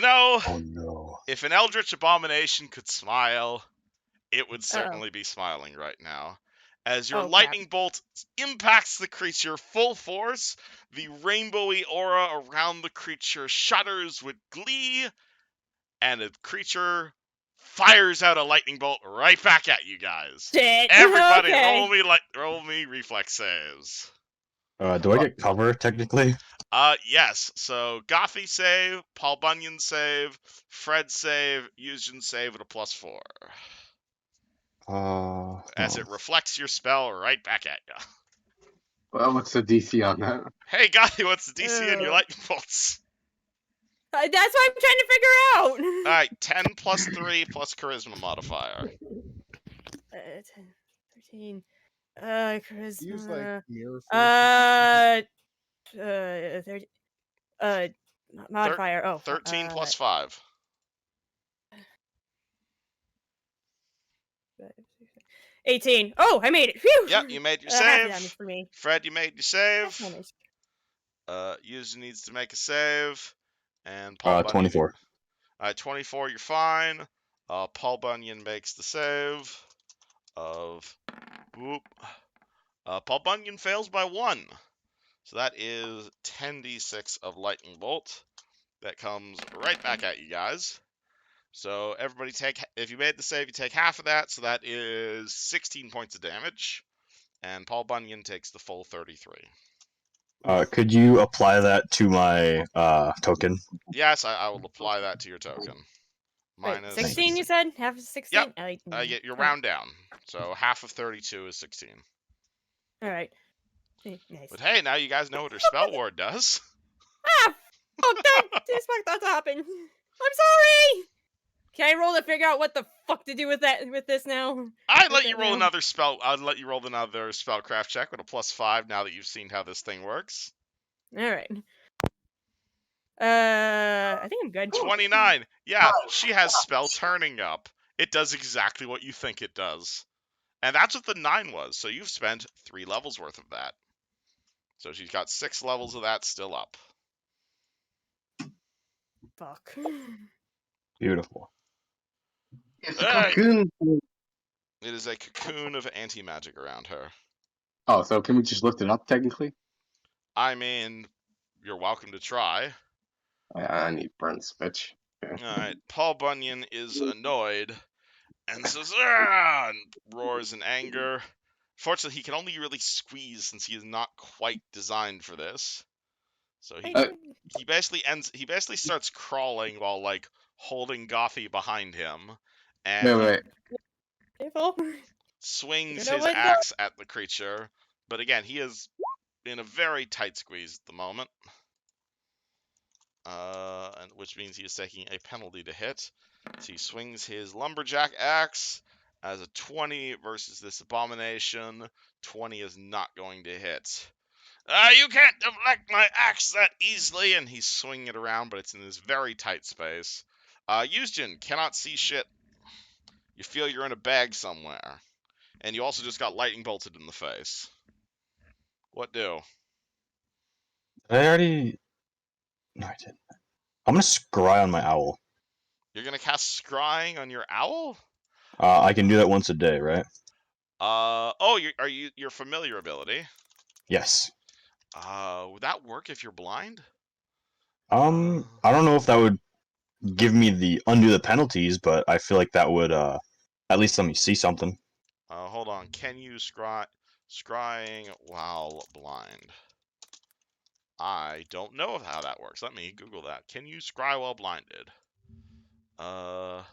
Oh no. if an eldritch abomination could smile, it would certainly be smiling right now. As your lightning bolt impacts the creature full force, the rainbowy aura around the creature shudders with glee, and the creature fires out a lightning bolt right back at you guys. Shit. Everybody, Okay. roll me reflex saves. Do I get cover technically? Yes. So Gothy save, Paul Bunyan save, Fred save, Eugen save at a +4. As it reflects your spell right back at you. Well, what's the DC on that? Hey, Gothy, what's the DC on your lightning bolts? That's what I'm trying to figure out. Alright, 10 plus 3 plus charisma modifier. 10, 13. Charisma. Use like mirror force. 30. Modifier. 13 plus 5. 18. Oh, I made it. Phew. Yep, you made your Half the save. damage for me. Fred, you made your Half save. damage. User needs to make a save. And Paul Bunyan. 24. 24, you're fine. Paul Bunyan makes the save of. Whoop. Paul Bunyan fails by 1. So that is 10d6 of lightning bolt. That comes right back at you guys. So everybody if you made the save, you take half of that. So that is 16 points of damage. And Paul Bunyan takes the full 33. Could you apply that to my token? Yes, I will apply that to your token. Wait, Minus 16 you said? Half of 16? Yep. You round down. So half of 32 is 16. Alright. Nice. But hey, now you guys know what her spell ward does. Ah! Oh, don't expect that to happen. I'm sorry! Can I roll to figure out what the fuck to do with this now? I'd let you roll another spellcraft check with a +5 now that you've seen how this thing works. Alright. I think I'm good. 29. Yeah, she has spell turning up. It does exactly what you think it does. And that's what the 9 was. So you've spent 3 levels worth of that. So she's got 6 levels of that still up. Fuck. Beautiful. It's a cocoon. It is a cocoon of anti-magic around her. Oh, so can we just lift it up technically? I mean, you're welcome to try. I need burn switch. Okay. Alright, Paul Bunyan is annoyed and says, "Ah!" and roars in anger. Fortunately, he can only really squeeze since he is not quite designed for this. So he basically starts crawling while like holding Gothy behind him, and he Wait. Careful. swings You know his what, axe at the creature. But again, he is in a very tight squeeze at the moment. And which means he is taking a penalty to hit. So he swings his lumberjack axe as a 20 versus this abomination. 20 is not going to hit. You can't deflect my axe that easily, and he's swinging it around, but it's in this very tight space. Yusjin cannot see shit. You feel you're in a bag somewhere, and you also just got lightning bolted in the face. What do? I already. No, I didn't. I'm gonna scry on my owl. You're gonna cast scrying on your owl? I can do that once a day, right? Oh, are you your familiar ability? Yes. Would that work if you're blind? I don't know if that would give me the undo the penalties, but I feel like that would at least let me see something. Hold on. Can you scrying while blind? I don't know how that works. Let me Google that. Can you scry while blinded? You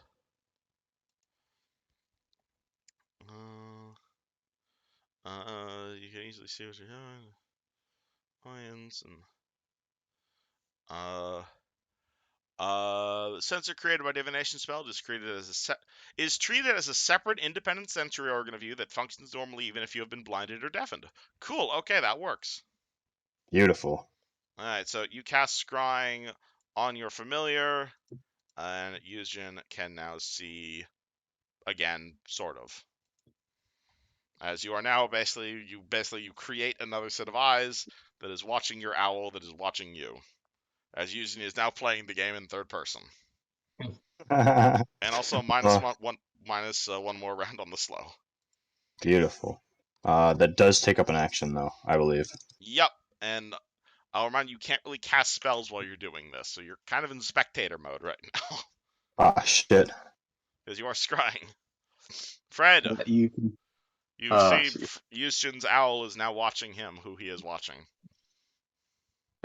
can easily see what you're doing. Audience and the sensor created by divination spell is treated as a separate independent sensory organ of you that functions normally even if you have been blinded or deafened. Cool. Okay, that works. Beautiful. All right, so you cast scrying on your familiar, and Yuzjin can now see again, sort of. As you are now you create another set of eyes that is watching your owl that is watching you. As Yuzjin is now playing the game in third person. And also one more round on the slow. Beautiful. That does take up an action, though, I believe. Yep, and I'll remind you, you can't really cast spells while you're doing this, so you're kind of in spectator mode right now. Ah, shit. Because you are scrying. Fred, You can. you see Yushin's owl is now watching him, who he is watching.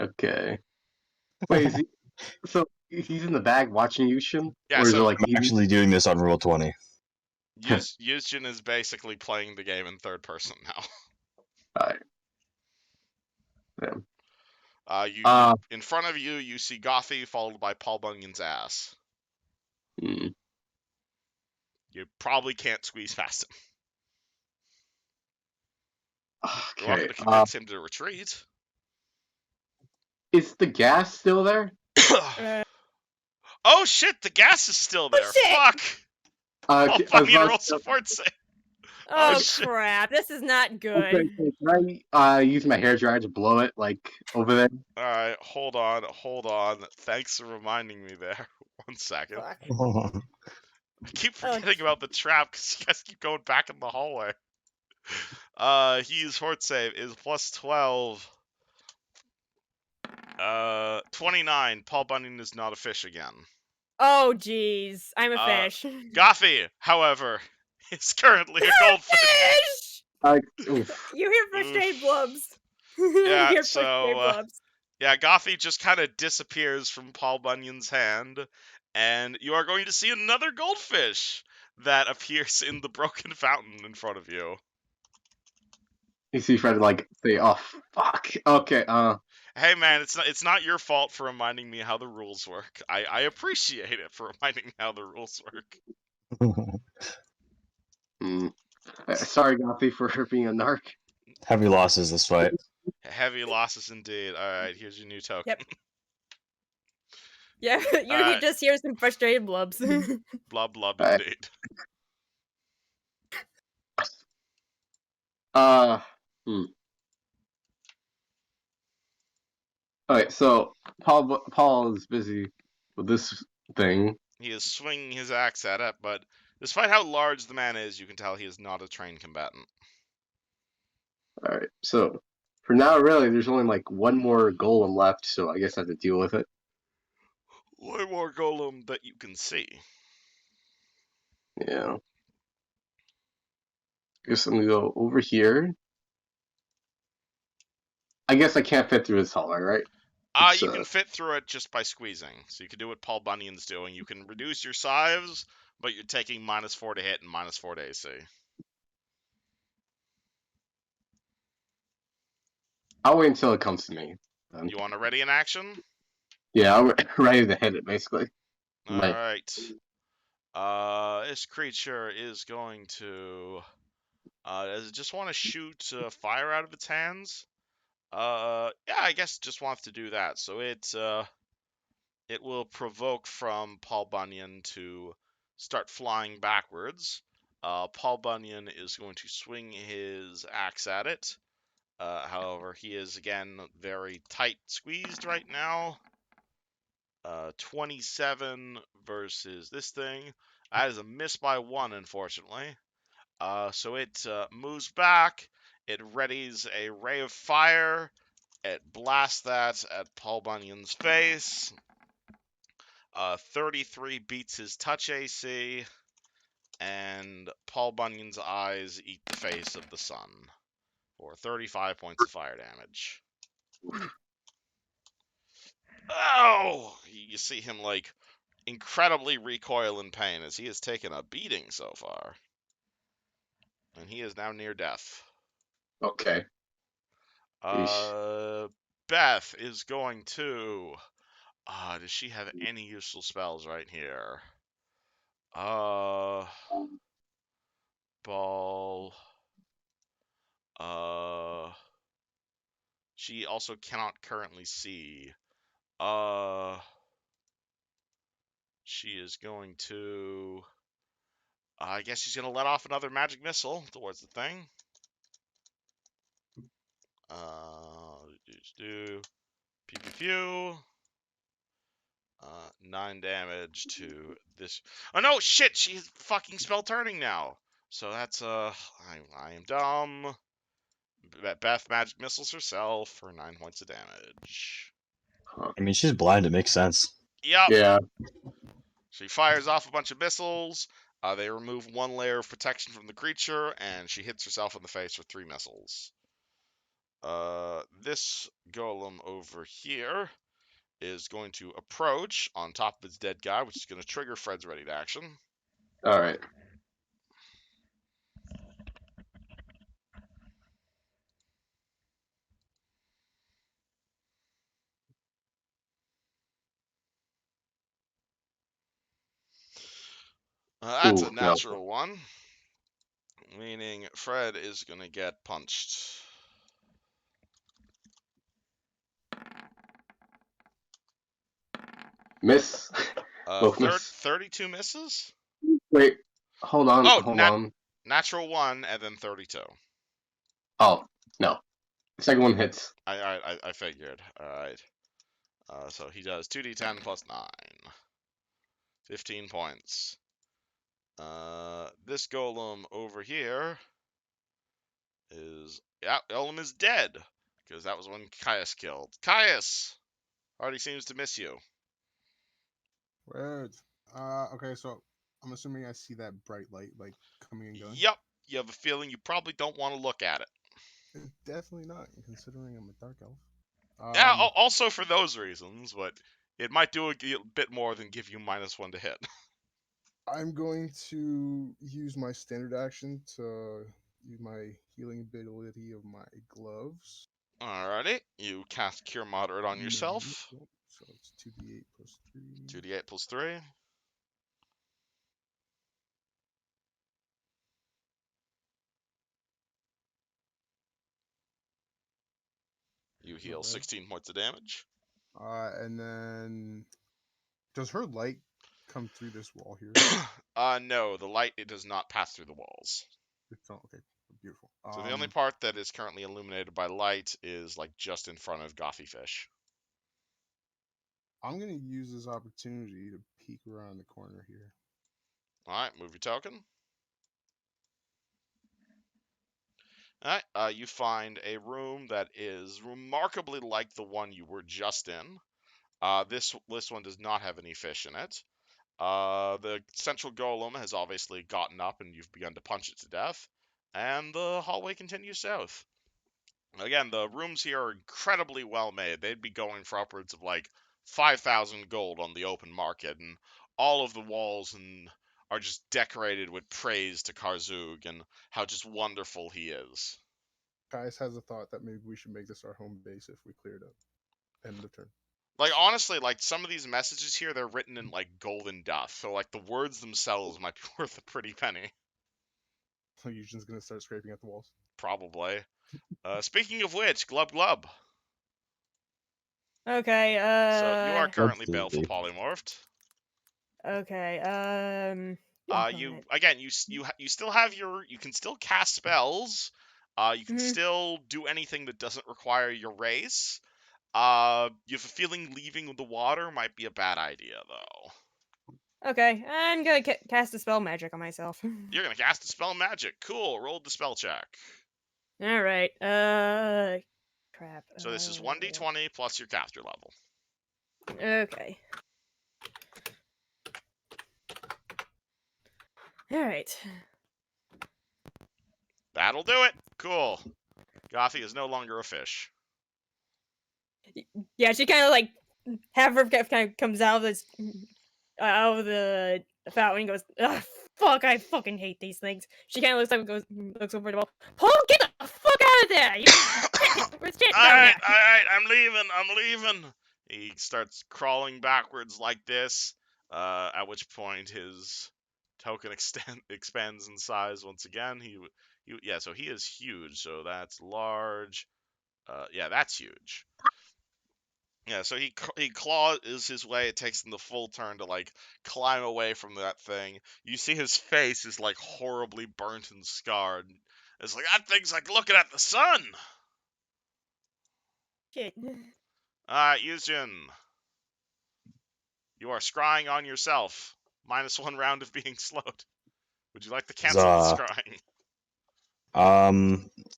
Okay. Wait, so he's in the bag watching Yushin? Yeah, or is so it like I'm actually doing this on Rule 20. Yushin is basically playing the game in third person now. Alright. Yeah. In front of you, you see Gothy followed by Paul Bunyan's ass. Hmm. You probably can't squeeze past him. Okay. You're welcome to convince him to retreat. Is the gas still there? Oh shit, the gas is still there. shit! Fuck! Paul Bunyan roll support save. Oh, shit. crap, this is not good. Okay, can I use my hairdryer to blow it, like, over there? Alright, hold on. Thanks for reminding me there. 1 second. Fuck. I keep forgetting about the trap because you guys keep going back in the hallway. His fort save is plus 12. 29. Paul Bunyan is not a fish again. Oh, jeez. I'm a fish. Gothy, however, is currently a goldfish. You hear frustrated blubs. Yeah, you hear so, frustrated blubs. Yeah, Gothy just kind of disappears from Paul Bunyan's hand, and you are going to see another goldfish that appears in the broken fountain in front of you. You see Fred, like, say, oh, fuck. Okay, Hey man, it's not your fault for reminding me how the rules work. I appreciate it for reminding me how the rules work. Sorry, Gothy, for being a narc. Heavy losses this fight. Heavy losses indeed. Alright, here's your new token. Yep. Yeah, you just hear some frustrated blubs. Blub indeed. Alright, so Paul is busy with this thing. He is swinging his axe at it, but Despite how large the man is, you can tell he is not a trained combatant. Alright, so for now, really, there's only like one more golem left, so I guess I have to deal with it. One more golem that you can see. Yeah. Guess I'm gonna go over here. I guess I can't fit through this hallway, right? You can fit through it just by squeezing. So you can do what Paul Bunyan's doing. You can reduce your size, but you're taking -4 to hit and -4 to AC. I'll wait until it comes to me. You want to ready in action? Yeah, I'm ready to hit it, basically. All right. This creature is going to. Does it just want to shoot fire out of its hands? Yeah, I guess it just wants to do that. So it will provoke from Paul Bunyan to start flying backwards. Paul Bunyan is going to swing his axe at it. However, he is again very tight squeezed right now. 27 versus this thing. That is a miss by 1, unfortunately. So it moves back. It readies a ray of fire. It blasts that at Paul Bunyan's face. 33 beats his touch AC. And Paul Bunyan's eyes eat the face of the sun for 35 points of fire damage. Oh! You see him, like, incredibly recoil in pain as he has taken a beating so far. And he is now near death. Okay. Beth is going to... does she have any useful spells right here? Ball... She also cannot currently see. She is going to... I guess she's going to let off another magic missile towards the thing. Pew pew pew. 9 damage to this. Oh no, shit! She's fucking spell turning now. So that's I am dumb. Beth magic missiles herself for 9 points of damage. I mean, she's blind. It makes sense. Yep. Yeah. She fires off a bunch of missiles. They remove 1 layer of protection from the creature, and she hits herself in the face with 3 missiles. This golem over here is going to approach on top of its dead guy, which is going to trigger Fred's ready to action. All right. That's Ooh, a natural 1, meaning Fred is going to get punched. Miss. Both miss. 32 misses? Wait, hold on, hold on. Natural 1 and then 32. Oh, no. The second one hits. I figured. Alright. So he does 2d10 plus 9. 15 points. This golem over here is... Yeah, golem is dead. Because that was one Caius killed. Caius! Already seems to miss you. Weird. Okay, so I'm assuming I see that bright light, like, coming and going? Yep. You have a feeling you probably don't want to look at it. Definitely not, considering I'm a dark elf. Yeah, also for those reasons, but it might do a bit more than give you -1 to hit. I'm going to use my standard action to use my healing ability of my gloves. Alrighty. You cast Cure Moderate on yourself. So it's 2d8 plus 3. 2d8 plus 3. You heal 16 points of damage. And then... Does her light come through this wall here? No, the light, it does not pass through the walls. It's not, okay, beautiful. So the only part that is currently illuminated by light is, like, just in front of Gothy Fish. I'm going to use this opportunity to peek around the corner here. Alright, move your token. Alright, you find a room that is remarkably like the one you were just in. This one does not have any fish in it. The central golem has obviously gotten up and you've begun to punch it to death. And the hallway continues south. Again, the rooms here are incredibly well made. They'd be going for upwards of like 5,000 gold on the open market, and all of the walls are just decorated with praise to Karzug and how just wonderful he is. Kais has a thought that maybe we should make this our home base if we clear it up. End of turn. Like, honestly, like, some of these messages here, they're written in, like, golden dust. So, like, the words themselves might be worth a pretty penny. So Eugen's gonna start scraping at the walls. Probably. Speaking of which, Glub Glub. Okay, So, you are currently Let's Baleful see. Polymorphed. Okay, You still have you can still cast spells. You can still do anything that doesn't require your race. You have a feeling leaving the water might be a bad idea, though. Okay, I'm gonna cast a spell magic on myself. You're gonna cast a spell magic. Cool. Roll the spell check. All right. Crap. So this is 1d20 plus your caster level. Okay. All right. That'll do it. Cool. Gothy is no longer a fish. Yeah, she kind of like half her kind of comes out of the fountain and goes, "Ugh, fuck! I fucking hate these things." She kind of looks over the wall. Paul, get the fuck out of there! You Alright, I'm leaving. He starts crawling backwards like this, at which point his token expands in size once again. So he is huge, so that's large. Yeah, that's huge. Yeah, so he claws his way. It takes him the full turn to, like, climb away from that thing. You see his face is, like, horribly burnt and scarred. It's like, that thing's like looking at the sun! Shit. Yuzin. You are scrying on yourself. -1 round of being slowed. Would you like to cancel the scrying?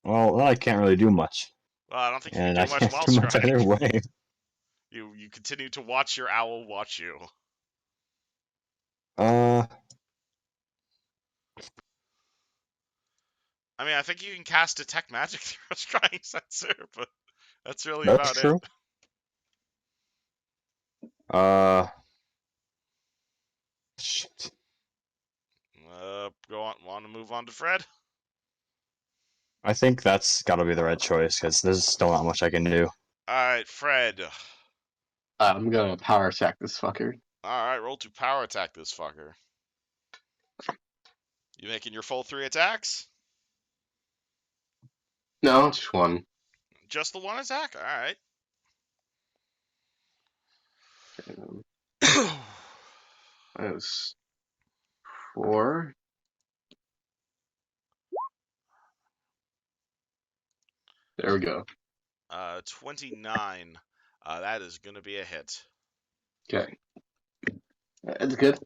Well, then I can't really do much. Well, I don't think you can And do I much can't while do much scrying. either way. You continue to watch your owl watch you. Uh, I mean, I think you can cast Detect Magic through a scrying sensor, but that's really that's about true. it. Shit. Go on. Want to move on to Fred? I think that's got to be the right choice because there's still not much I can do. All right, Fred. I'm gonna power attack this fucker. All right, roll to power attack this fucker. You making your full 3 attacks? No, just one. Just the 1 attack? All right. That was 4. There we go. 29. That is gonna be a hit. Okay. That's good.